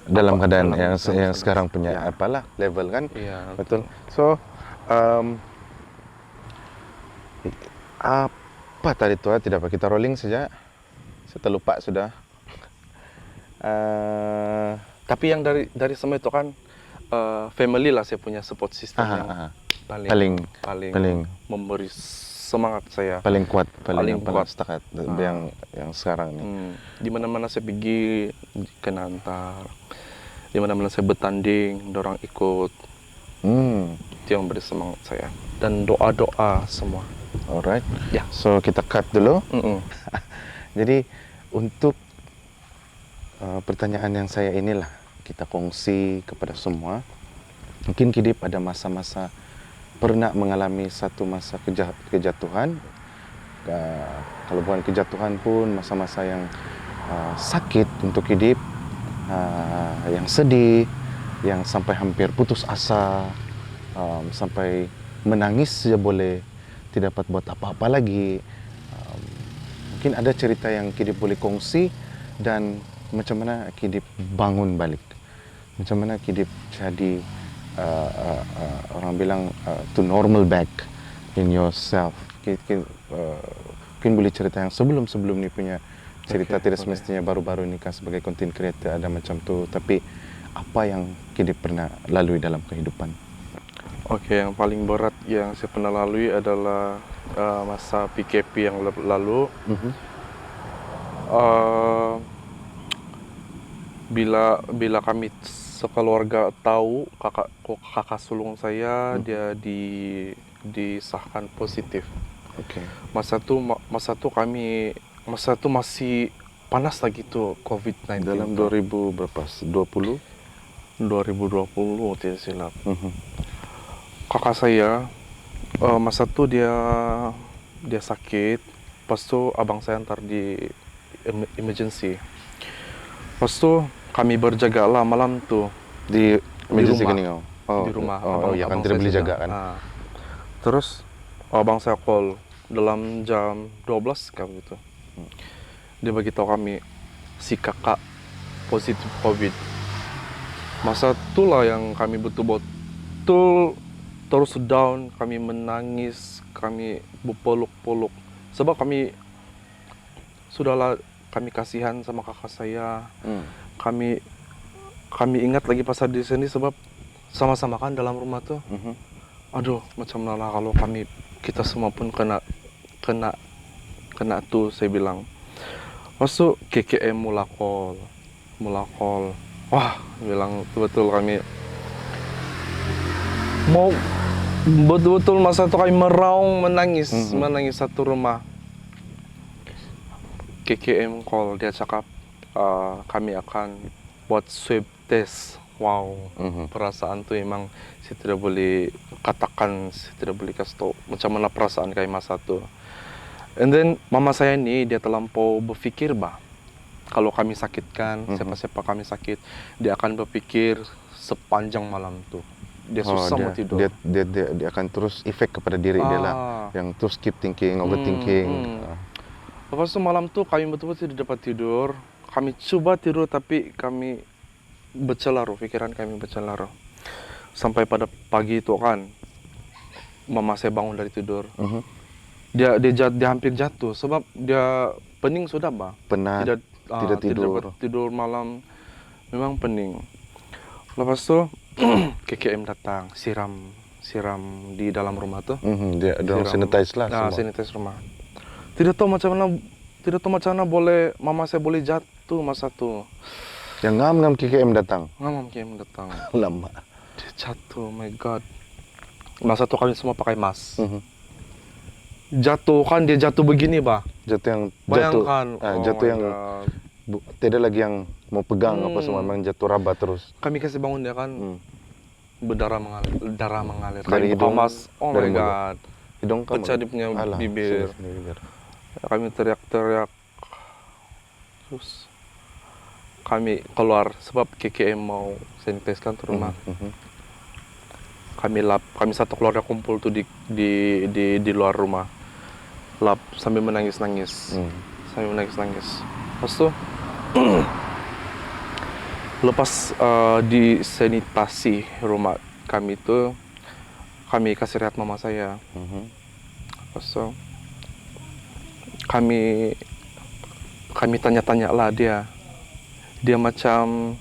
Speaker 1: dalam keadaan yang sekarang punya apalah level kan.
Speaker 2: Iya,
Speaker 1: betul. So apa tadi tuh, tidak apa kita rolling saja. Saya terlupa sudah.
Speaker 2: Tapi yang dari semua itu kan family lah, saya punya support system yang paling memberi semangat saya.
Speaker 1: Paling kuat, paling
Speaker 2: kuat
Speaker 1: setakat yang sekarang nih.
Speaker 2: Di mana-mana saya pergi ke Nantar, di mana-mana saya bertanding, dorang ikut. Itu yang beri semangat saya dan doa-doa semua.
Speaker 1: Alright.
Speaker 2: Ya.
Speaker 1: So kita cut dulu. Jadi untuk pertanyaan yang saya inilah kita kongsi kepada semua. Mungkin Kidip ada masa-masa pernah mengalami satu masa kejatuhan. Kalau bukan kejatuhan pun masa-masa yang sakit untuk Kidip, yang sedih, yang sampai hampir putus asa, sampai menangis saja boleh, tidak dapat buat apa-apa lagi. Mungkin ada cerita yang Kidip boleh kongsi dan macam mana Kidip bangun balik, macam mana Kidip jadi orang bilang to normal back in yourself. Mungkin boleh cerita yang sebelum ni punya cerita
Speaker 2: Oke,
Speaker 1: tidak
Speaker 2: boleh.
Speaker 1: semestinya baru-baru ini kan sebagai content creator ada macam tuh, tapi apa yang Kidi pernah lalui dalam kehidupan?
Speaker 2: Oke, yang paling berat yang saya pernah lalui adalah masa PKP yang lalu. Eh, bila kami sekeluarga tahu kakak sulung saya dia disahkan positif.
Speaker 1: Oke.
Speaker 2: Masa itu masih panas lagi tuh COVID-19
Speaker 1: Dalam
Speaker 2: tuh.
Speaker 1: 2000 berapa? 20?
Speaker 2: 2020 tidak silap. Kakak saya masa itu dia sakit, pas itu abang saya antar di emergency. Pas itu kami berjaga lah malam tuh
Speaker 1: Di emergency
Speaker 2: rumah.
Speaker 1: gini kau? Oh,
Speaker 2: Di rumah.
Speaker 1: Oh, ya kan tidak
Speaker 2: saya
Speaker 1: boleh
Speaker 2: jaga.
Speaker 1: jaga kan?
Speaker 2: Terus abang saya call dalam jam 12 kayak gitu. Dia beritahu kami si kakak positif COVID. Masa itulah yang kami betul-betul terus down, kami menangis, kami berpeluk-peluk. Sebab kami kasihan sama kakak saya. Kami ingat lagi pas di sini sebab sama-sama kan dalam rumah tuh. Aduh, macam mana kalau kita semua pun kena tuh, saya bilang. Masuk KKM mula call. Wah, bilang betul kami mau betul-betul masa itu kami meraung menangis satu rumah. KKM call, dia cakap kami akan buat swab test. Wow, perasaan tuh emang saya tidak boleh katakan, saya tidak boleh kasih tahu macam mana perasaan kami masa itu. And then mama saya ini dia terlampau berfikir kalau kami sakitkan, siapa-siapa kami sakit, dia akan berpikir sepanjang malam tuh. Dia susah mau tidur.
Speaker 1: Dia akan terus efek kepada diri dia lah, yang terus keep thinking, overthinking.
Speaker 2: Lepas itu malam tuh kami betul-betul tidak dapat tidur. Kami coba tidur tapi kami bercelaru, pikiran kami bercelaru. Sampai pada pagi itu kan, mama saya bangun dari tidur. Dia hampir jatuh sebab dia pening sudah
Speaker 1: Penat, tidak tidur.
Speaker 2: Tidak dapat tidur malam, memang pening. Lepas itu KKM datang, siram di dalam rumah tuh.
Speaker 1: Dia sanitize lah semua.
Speaker 2: Sanitize rumah. Tidak tahu macam mana boleh mama saya boleh jatuh masa tuh.
Speaker 1: Yang ngam KKM datang.
Speaker 2: Ngam KKM datang.
Speaker 1: Lama.
Speaker 2: Dia jatuh, my god. Masa tuh kami semua pakai mask. Jatuh kan, dia jatuh begini
Speaker 1: Jatuh yang
Speaker 2: bayangkan.
Speaker 1: jatuh yang tidak lagi yang mau pegang apa semua, memang jatuh raba terus.
Speaker 2: Kami kasih bangun dia kan, darah mengalir.
Speaker 1: Dari
Speaker 2: kami buka
Speaker 1: hidung,
Speaker 2: mask, oh
Speaker 1: dari
Speaker 2: my god.
Speaker 1: Hidung kamu.
Speaker 2: Pecah dia punya bibir.
Speaker 1: bibir.
Speaker 2: Kami teriak-teriak. Terus kami keluar sebab KKM mau sanitize kan ke rumah. Kami satu keluarga kumpul tuh di luar rumah. Lap sambil menangis-nangis. Lepas tuh lepas di sanitasi rumah kami tuh, kami kasih lihat mama saya. Lepas tuh kami tanya-tanya lah dia macam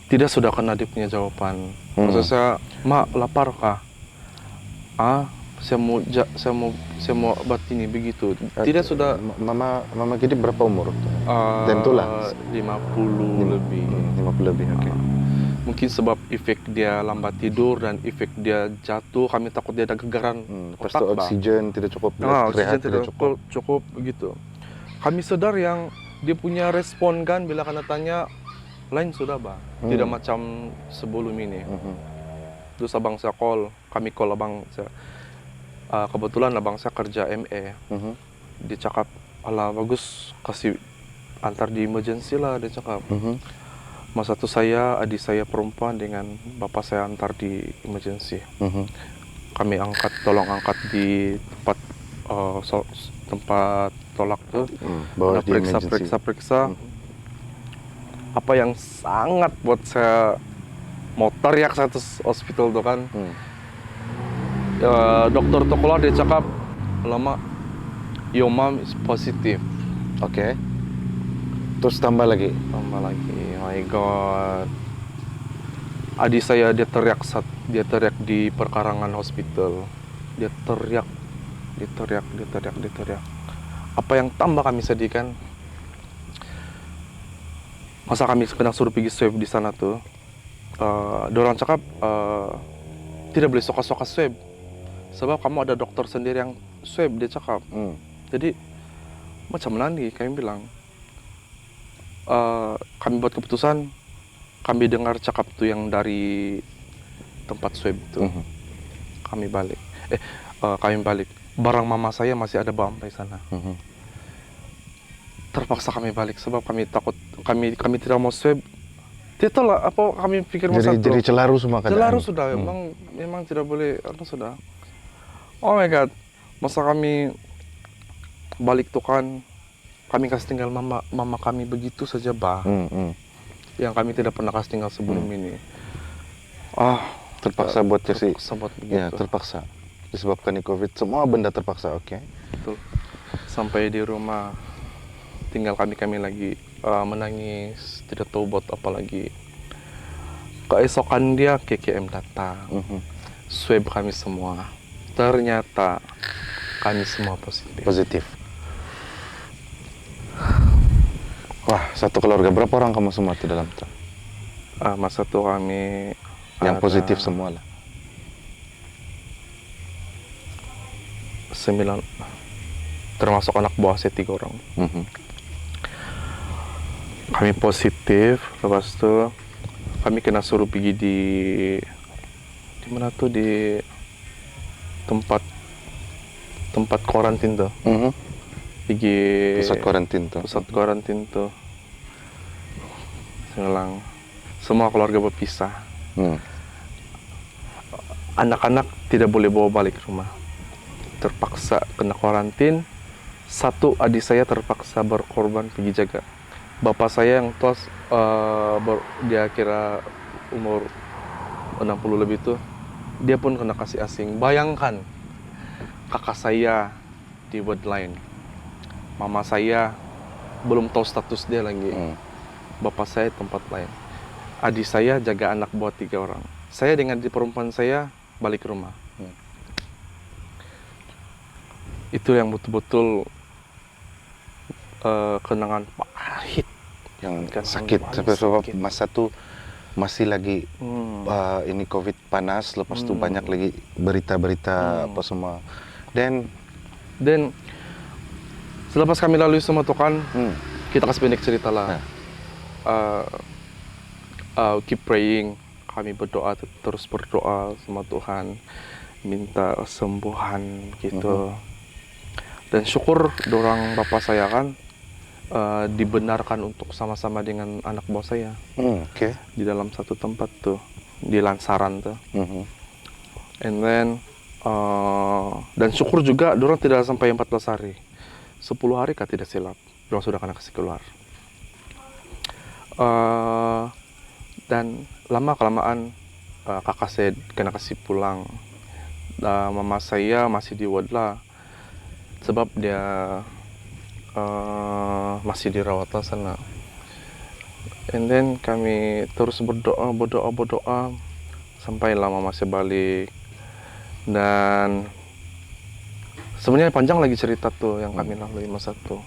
Speaker 2: tidak sudah kena dia punya jawaban. Maksud saya, mak lapar kah? Saya mau buat ini begitu. Tidak sudah.
Speaker 1: Mama Kidi berapa umur? Dan itulah
Speaker 2: 50 lebih.
Speaker 1: 50 lebih, oke.
Speaker 2: Mungkin sebab efek dia lambat tidur dan efek dia jatuh, kami takut dia ada gegaran
Speaker 1: Lepas itu oksigen tidak cukup,
Speaker 2: oksigen tidak cukup begitu. Kami sadar yang dia punya respon kan bila kena tanya lain sudah tidak macam sebelum ini. Terus abang saya kami call abang saya. Kebetulan abang saya kerja ME. Dia cakap, alah bagus kasih antar di emergency lah, dia cakap. Masa itu adik saya perempuan dengan bapak saya antar di emergency. Kami tolong angkat di tempat tolak tuh. Periksa. Apa yang sangat buat saya mau teriak satu hospital tuh kan. Dokter tuh keluar, dia cakap, lama your mom is positive.
Speaker 1: Oke. Terus tambah lagi.
Speaker 2: Tambah lagi, my god. Adik saya dia teriak di perkarangan hospital. Dia teriak. Apa yang tambah kami sedih kan? Masa kami sedang suruh pergi swab di sana tuh. Dorang cakap tidak boleh suka-suka swab. Sebab kamu ada dokter sendiri yang swab, dia cakap. Jadi macam mana nih kami bilang. Kami buat keputusan, kami dengar cakap tuh yang dari tempat swab itu. Kami balik. Barang mama saya masih ada sampai sana. Terpaksa kami balik sebab kami takut, kami tidak mau swab. Tidak tahu lah apa kami pikir masa itu.
Speaker 1: Jadi celaru semua keadaan.
Speaker 2: Celaru sudah, memang tidak boleh, sudah. Oh my god, masa kami balik tuh kan, kami kasih tinggal mama kami begitu saja yang kami tidak pernah kasih tinggal sebelum ini.
Speaker 1: Terpaksa buat kasih.
Speaker 2: Terpaksa buat begitu.
Speaker 1: Ya, terpaksa. Disebabkan di COVID, semua benda terpaksa, oke.
Speaker 2: Betul. Sampai di rumah, tinggal kami lagi menangis, tidak tahu buat apa lagi. Keesokan dia KKM datang, swab kami semua. Ternyata kami semua positif.
Speaker 1: Wah, satu keluarga, berapa orang kamu semua tuh dalam tuh?
Speaker 2: Masa tuh kami
Speaker 1: yang positif semua lah.
Speaker 2: 9, termasuk anak buah saya 3 orang. Kami positif, lepas itu kami kena suruh pergi di mana tuh, di tempat karantin tuh. Pergi
Speaker 1: Pusat karantin tuh.
Speaker 2: Selang semua keluarga berpisah. Anak-anak tidak boleh bawa balik rumah. Terpaksa kena karantin. Satu adik saya terpaksa berkorban pergi jaga. Bapak saya yang tua, dia kira umur 60 lebih tuh, dia pun kena kasih asing. Bayangkan, kakak saya di ward lain, mama saya belum tahu status dia lagi, bapak saya tempat lain, adik saya jaga anak buah 3 orang. Saya dengan di perempuan saya balik ke rumah. Itu yang betul-betul kenangan pahit,
Speaker 1: yang sakit sebab masa tuh masih lagi ini COVID panas, lepas tuh banyak lagi berita-berita apa semua. Dan selepas kami lalui semua tuh kan, kita kasih pendek cerita lah. Keep praying, kami berdoa, terus berdoa sama Tuhan, minta kesembuhan gitu. Dan syukur dorang bapak saya kan dibenarkan untuk sama-sama dengan anak buah saya. Di dalam satu tempat tuh, di Lansaran tuh. And then dan syukur juga dorang tidak sampai 14 hari. 10 hari kah tidak silap, dorang sudah kena kasih keluar. Dan lama-kelamaan kakak saya kena kasih pulang. Mama saya masih di ward lah, sebab dia masih dirawat sana. And then kami terus berdoa sampai lama masih balik. Dan sebenarnya panjang lagi cerita tuh yang kami lalui masa tuh.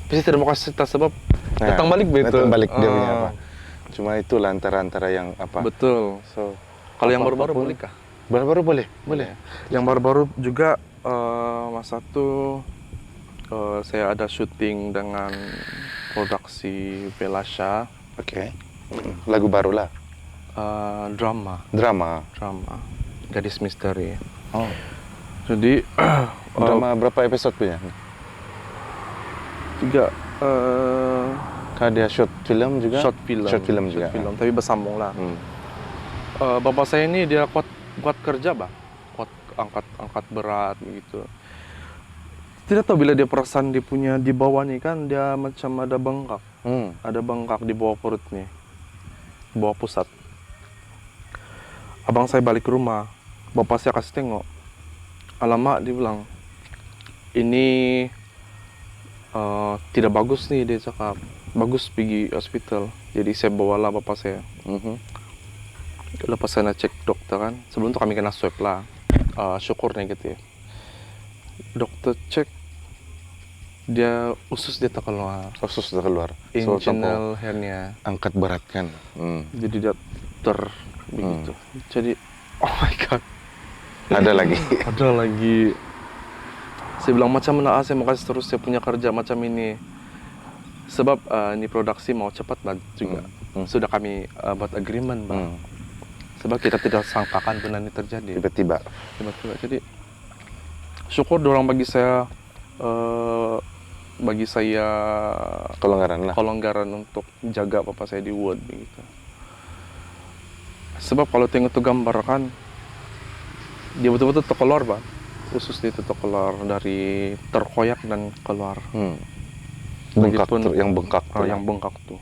Speaker 1: Tapi tidak mau kasih cerita sebab datang balik begitu. Datang balik dia punya apa? Cuma itu antara yang apa?
Speaker 2: Betul.
Speaker 1: So,
Speaker 2: kalau yang baru-baru boleh kah?
Speaker 1: Baru-baru boleh.
Speaker 2: Yang baru-baru juga masa tuh saya ada syuting dengan produksi Belasha.
Speaker 1: Lagu baru lah.
Speaker 2: Drama. Gadis misteri. Jadi
Speaker 1: drama berapa episode punya?
Speaker 2: 3.
Speaker 1: Kan dia short film juga.
Speaker 2: Short film, tapi bersambung lah. Bapak saya ini dia kuat kerja, kuat angkat berat begitu. Tidak tahu bila dia perasan dia punya di bawah nih kan dia macam ada bengkak. Ada bengkak di bawah perut nih, bawah pusat. Abang saya balik ke rumah, bapak saya kasih tengok. Alamak, dia bilang, ini tidak bagus nih, dia cakap. bagus pergi hospital. Jadi saya bawalah bapak saya. Lepas saya cek dokter kan, sebelum itu kami kena swab lah. Syukur negatif. Dokter cek, dia usus dia tak keluar.
Speaker 1: Usus sudah keluar.
Speaker 2: Inguinal hernia.
Speaker 1: Angkat berat kan.
Speaker 2: Jadi dia begitu. Jadi, oh my god.
Speaker 1: Ada lagi.
Speaker 2: Ada lagi. Saya bilang macam mana saya mau kasih terus saya punya kerja macam ini. Sebab ini produksi mau cepat banget juga. Sudah kami buat agreement bang. Sebab kita tidak sangkakan benar ini terjadi.
Speaker 1: Tiba-tiba.
Speaker 2: Jadi syukur dorang bagi saya kelonggaran untuk jaga papa saya di ward begitu. Sebab kalau tengok tu gambar kan dia betul-betul terkeluar bang. Usus dia itu terkeluar dari terkoyak dan keluar.
Speaker 1: Bengkak
Speaker 2: Begitupun-
Speaker 1: yang bengkak tuh.
Speaker 2: yang bengkak tuh.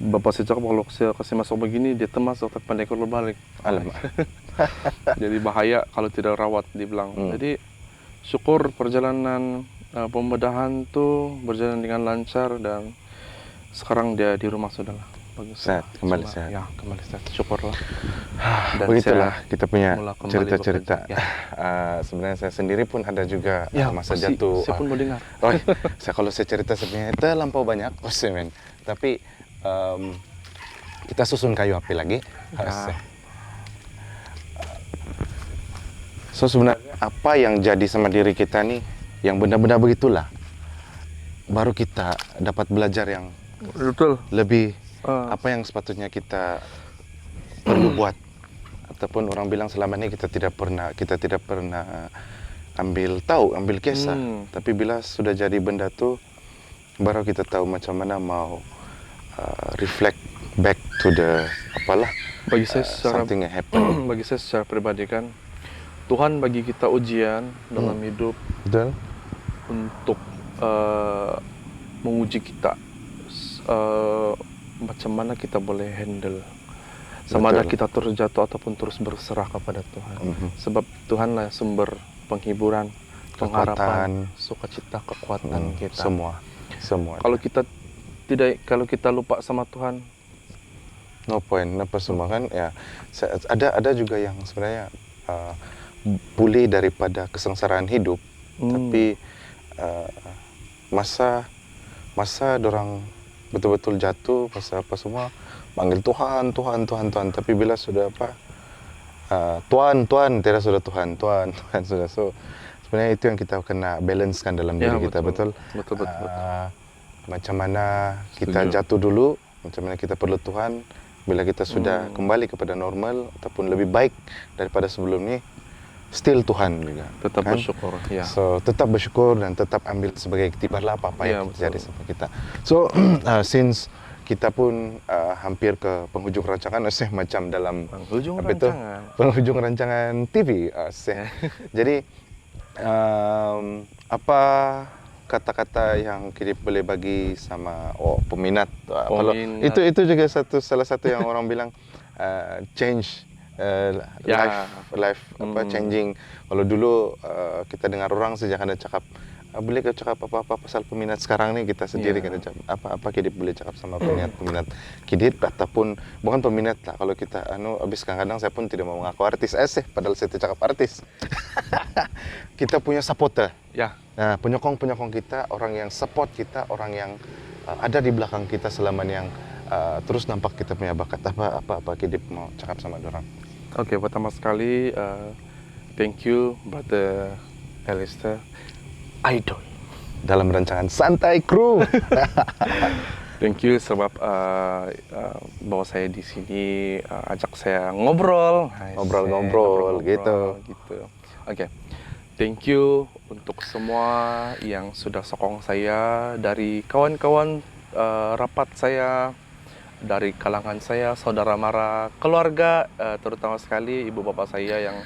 Speaker 2: Bapak saya cakap kalau saya kasih masuk begini dia termasuk tapi pandai keluar balik.
Speaker 1: Alamak.
Speaker 2: Jadi bahaya kalau tidak rawat dibilang. Jadi syukur perjalanan pembedahan tuh berjalan dengan lancar dan sekarang dia di rumah sudah lah. Bagus.
Speaker 1: Sehat, kembali
Speaker 2: Sudah,
Speaker 1: sehat.
Speaker 2: Ya, kembali sehat. Syukurlah. Dan
Speaker 1: Begitulah
Speaker 2: saya
Speaker 1: kita punya
Speaker 2: mulai kembali
Speaker 1: cerita-cerita.
Speaker 2: bekerja. Ya.
Speaker 1: Sebenarnya saya sendiri pun ada juga
Speaker 2: Ya,
Speaker 1: masa
Speaker 2: pasti
Speaker 1: jatuh.
Speaker 2: saya pun mau dengar.
Speaker 1: Oh, kalau saya cerita sebenarnya terlampau banyak, men. Tapi kita susun kayu api lagi.
Speaker 2: Ya.
Speaker 1: So sebenarnya apa yang jadi sama diri kita nih, yang benar-benar begitulah, baru kita dapat belajar yang
Speaker 2: Betul.
Speaker 1: lebih apa yang sepatutnya kita perlu buat, ataupun orang bilang selama ini kita tidak pernah ambil kisah. Tapi bila sudah jadi benda tuh, baru kita tahu macam mana mau reflect back to the
Speaker 2: Bagi saya secara
Speaker 1: something yang happen.
Speaker 2: bagi saya secara pribadi kan Tuhan bagi kita ujian dalam hidup
Speaker 1: Betul?
Speaker 2: untuk menguji kita macam mana kita boleh handle sama ada
Speaker 1: Betul.
Speaker 2: kita terus jatuh ataupun terus berserah kepada Tuhan. Sebab Tuhanlah sumber penghiburan, pengharapan, sukacita, kekuatan kita.
Speaker 1: Semua.
Speaker 2: Kalau kita lupa sama Tuhan,
Speaker 1: No point, apa semua kan ya. Ada juga yang sebenarnya pulih daripada kesengsaraan hidup, tapi masa dorang betul-betul jatuh, masa apa semua panggil Tuhan, tapi bila sudah Tuhan, tidak sudah Tuhan sudah. So sebenarnya itu yang kita kena balancekan dalam diri kita, betul. Macam mana kita
Speaker 2: Setuju.
Speaker 1: jatuh dulu, macam mana kita perlu Tuhan. Bila kita sudah kembali kepada normal ataupun lebih baik daripada sebelum ini, still Tuhan juga.
Speaker 2: tetap
Speaker 1: kan?
Speaker 2: bersyukur. Ya.
Speaker 1: So tetap bersyukur dan tetap ambil sebagai iktibar lah apa
Speaker 2: Ya,
Speaker 1: yang
Speaker 2: betul.
Speaker 1: terjadi sama kita. So since kita pun hampir ke penghujung rancangan, macam dalam
Speaker 2: Penghujung
Speaker 1: apa itu?
Speaker 2: rancangan.
Speaker 1: Penghujung rancangan TV. Jadi apa kata-kata yang kita boleh bagi sama peminat? Kalau
Speaker 2: Peminat.
Speaker 1: itu juga salah satu yang orang bilang change
Speaker 2: Ya.
Speaker 1: life changing. Kalau dulu kita dengar orang sejak ada cakap boleh kau cakap apa-apa pasal peminat sekarang nih, kita sendiri kan apa Kidip boleh cakap sama peminat Kidip ataupun bukan peminat lah, kalau kita habis kadang-kadang saya pun tidak mau mengaku artis padahal saya tidak cakap artis. Kita punya supporter.
Speaker 2: Ya.
Speaker 1: Nah, penyokong kita, orang yang support kita, orang yang ada di belakang kita selama yang terus nampak kita punya bakat. Apa Kidip mau cakap sama dorang?
Speaker 2: Oke, pertama sekali thank you Brother Alistair, idol.
Speaker 1: Dalam rancangan Santai Crew.
Speaker 2: Thank you sebab bawa saya di sini, ajak saya ngobrol.
Speaker 1: Ngobrol gitu.
Speaker 2: Oke. Thank you untuk semua yang sudah sokong saya, dari kawan-kawan rapat saya, dari kalangan saya, saudara mara, keluarga, terutama sekali ibu bapak saya yang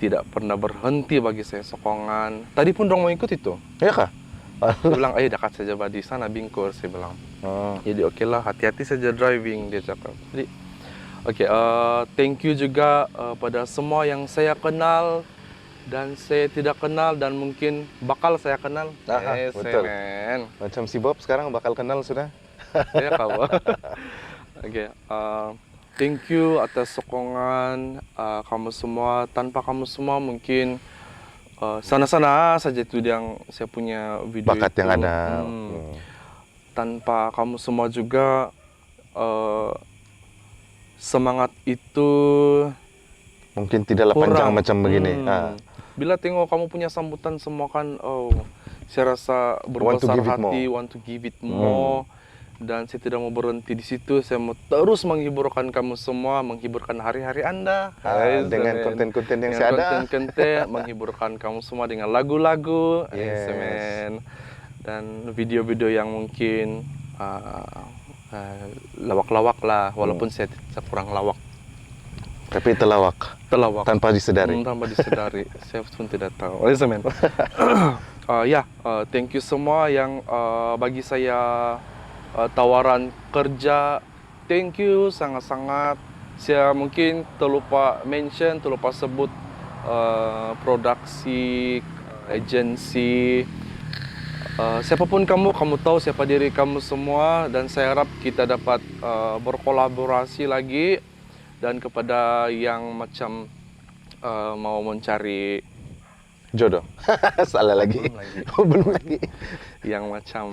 Speaker 2: tidak pernah berhenti bagi saya sokongan. Tadi pun dong mau ikut itu.
Speaker 1: Ya kah?
Speaker 2: Dia bilang, dekat saja di sana Bingkur, saya bilang. Jadi oke lah, hati-hati saja driving, dia cakap. Jadi thank you juga pada semua yang saya kenal dan saya tidak kenal dan mungkin bakal saya kenal.
Speaker 1: Betul.
Speaker 2: Men.
Speaker 1: Macam si Bob sekarang bakal kenal sudah.
Speaker 2: Ya kawan. Oke, thank you atas sokongan kamu semua. Tanpa kamu semua mungkin sana-sana saja itu yang saya punya video
Speaker 1: Bakat
Speaker 2: itu.
Speaker 1: yang ada.
Speaker 2: Tanpa kamu semua juga semangat itu
Speaker 1: Mungkin tidaklah panjang macam begini.
Speaker 2: Bila tengok kamu punya sambutan semua kan, saya rasa
Speaker 1: Want to
Speaker 2: berbesar
Speaker 1: give it
Speaker 2: hati, want to give it more. Dan saya tidak mau berhenti di situ. Saya mau terus menghiburkan kamu semua, menghiburkan hari-hari Anda.
Speaker 1: Dengan konten-konten yang
Speaker 2: dengan
Speaker 1: saya ada.
Speaker 2: konten-konten, menghiburkan kamu semua dengan lagu-lagu.
Speaker 1: Yes.
Speaker 2: Men. Dan video-video yang mungkin lawak-lawak lah, walaupun saya kurang lawak.
Speaker 1: Tapi telawak. Tanpa disedari.
Speaker 2: Tanpa disedari. Saya pun tidak tahu. Men. Thank you semua yang bagi saya tawaran kerja. Thank you sangat-sangat. Saya mungkin terlupa sebut produksi, agensi. Siapapun kamu tahu siapa diri kamu semua, dan saya harap kita dapat berkolaborasi lagi. Dan kepada yang macam mau mencari
Speaker 1: jodoh. Salah lagi. Belum lagi.
Speaker 2: Yang macam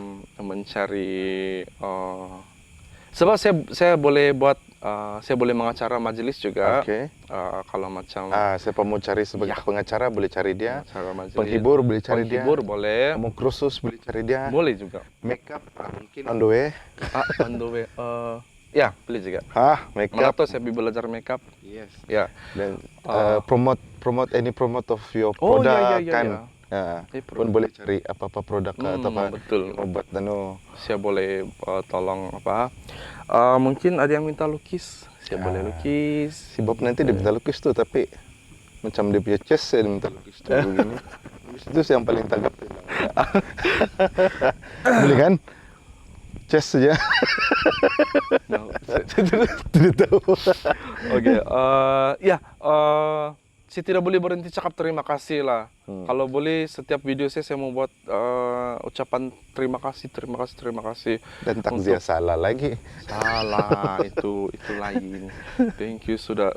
Speaker 2: mencari sebab saya boleh buat saya boleh mengacara majelis juga.
Speaker 1: Oke.
Speaker 2: Kalau macam
Speaker 1: siapa mau cari sebagai pengacara boleh cari dia.
Speaker 2: Penghibur
Speaker 1: boleh cari dia.
Speaker 2: Penghibur boleh.
Speaker 1: Mau kursus boleh cari dia.
Speaker 2: Boleh juga.
Speaker 1: Makeup mungkin on the way.
Speaker 2: On the way. Ya, boleh juga.
Speaker 1: Makeup.
Speaker 2: Malah tuh saya belajar makeup.
Speaker 1: Yes.
Speaker 2: Ya.
Speaker 1: Dan promote any promote of your product kan. Pun boleh cari apa-apa produk atau apa.
Speaker 2: Betul.
Speaker 1: Obat dan
Speaker 2: Saya boleh tolong apa? Mungkin ada yang minta lukis. Saya boleh lukis.
Speaker 1: Si Bob nanti dia minta lukis tuh, tapi macam dia punya chest saya minta lukis tuh begini. Itu yang paling tanggap. Boleh kan? Chest saja. Tidak tahu.
Speaker 2: Oke, saya tidak boleh berhenti cakap terima kasih lah. Kalau boleh setiap video saya mau buat ucapan terima kasih.
Speaker 1: Dan takziah salah lagi.
Speaker 2: Salah, itu lain. Thank you sudah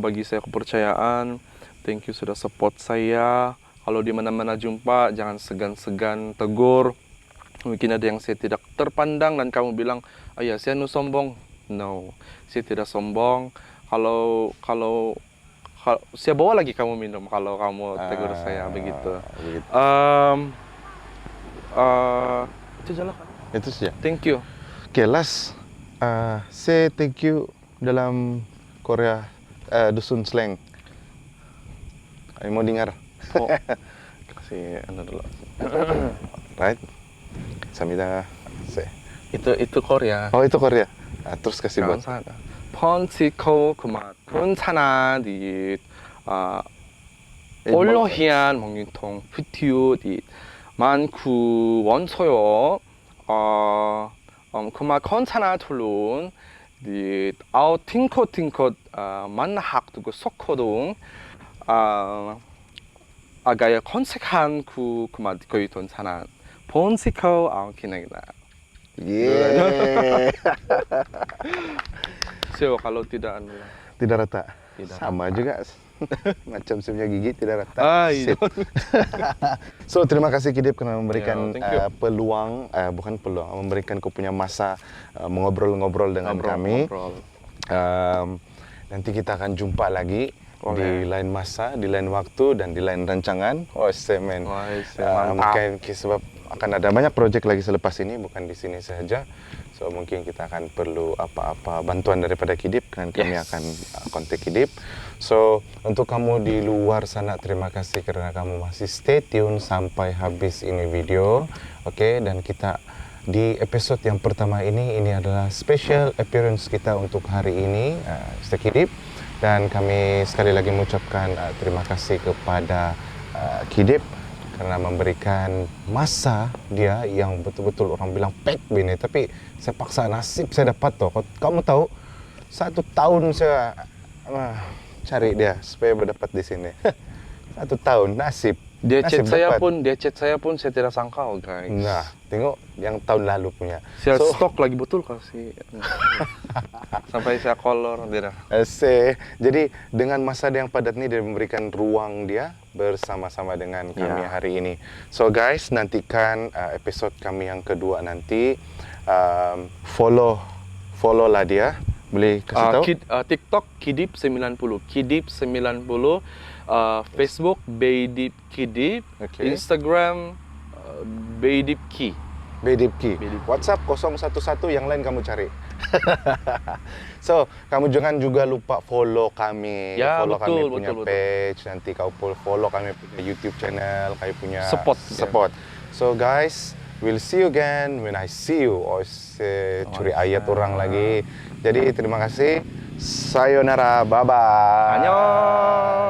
Speaker 2: bagi saya kepercayaan. Thank you sudah support saya. Kalau di mana-mana jumpa jangan segan-segan tegur. Mungkin ada yang saya tidak terpandang dan kamu bilang, "Ayah, saya sombong." No, saya tidak sombong. Kalau saya bawa lagi kamu minum kalau kamu tegur saya begitu. Itu saja.
Speaker 1: Itu saja.
Speaker 2: Thank you.
Speaker 1: Okay, last say thank you dalam Korea dusun slang. Mau dengar?
Speaker 2: Kasih dulu.
Speaker 1: Right? Samida.
Speaker 2: Itu Korea.
Speaker 1: Oh, itu Korea. Terus kasih buat.
Speaker 2: 펀치코 그만 괜찮아 디 올로히안 먹유통 푸티오 디 만쿠 원소요 그만 괜찮아 툴룬 디 아우 팅코 만학 두고 소코동 아가야 컨색한 그만 거의 돈 사나 본시코 기능이다.
Speaker 1: Yeah.
Speaker 2: So, kalau tidak
Speaker 1: rata. Sama juga. Macam semuanya gigi tidak rata.
Speaker 2: Iya.
Speaker 1: So, terima kasih Kidip karena memberikan peluang, bukan peluang, memberikan kau punya masa mengobrol-ngobrol dengan kami. Nanti kita akan jumpa lagi di lain masa, di lain waktu, dan di lain rancangan. Semen. Mungkin sebab akan ada banyak proyek lagi selepas ini, bukan di sini saja. So mungkin kita akan perlu apa-apa bantuan daripada Kidip, dan kami akan kontak Kidip. So untuk kamu di luar sana, terima kasih karena kamu masih stay tune sampai habis ini video. Oke, dan kita di episode yang pertama ini adalah special appearance kita untuk hari ini, Mr. Kidip. Dan kami sekali lagi mengucapkan terima kasih kepada Kidip karena memberikan masa dia yang betul-betul orang bilang pek bini, tapi saya paksa nasib saya dapat toh. Kamu tahu 1 tahun saya cari dia supaya berdapat di sini. 1 tahun, nasib.
Speaker 2: Dia
Speaker 1: Nasib
Speaker 2: chat saya pun saya tidak sangka, guys.
Speaker 1: Nah, tengok yang tahun lalu punya.
Speaker 2: Saya stok lagi betul kasih. Sampai saya kolor dia.
Speaker 1: Jadi dengan masa yang padat ini dia memberikan ruang dia bersama-sama dengan kami hari ini. So guys, nantikan episode kami yang kedua nanti. Follow lah dia. Boleh kasih tahu?
Speaker 2: TikTok Kidip 90, Facebook Beidip Kidip, Instagram Beidip Ki.
Speaker 1: WhatsApp 011 yang lain kamu cari. So, kamu jangan juga lupa follow kami, follow kami punya page, nanti kau follow kami punya YouTube channel, kami punya support. So guys, we'll see you again when I see you. Curi ayat orang lagi. Jadi terima kasih. Sayonara, bye bye.
Speaker 2: Annyeong.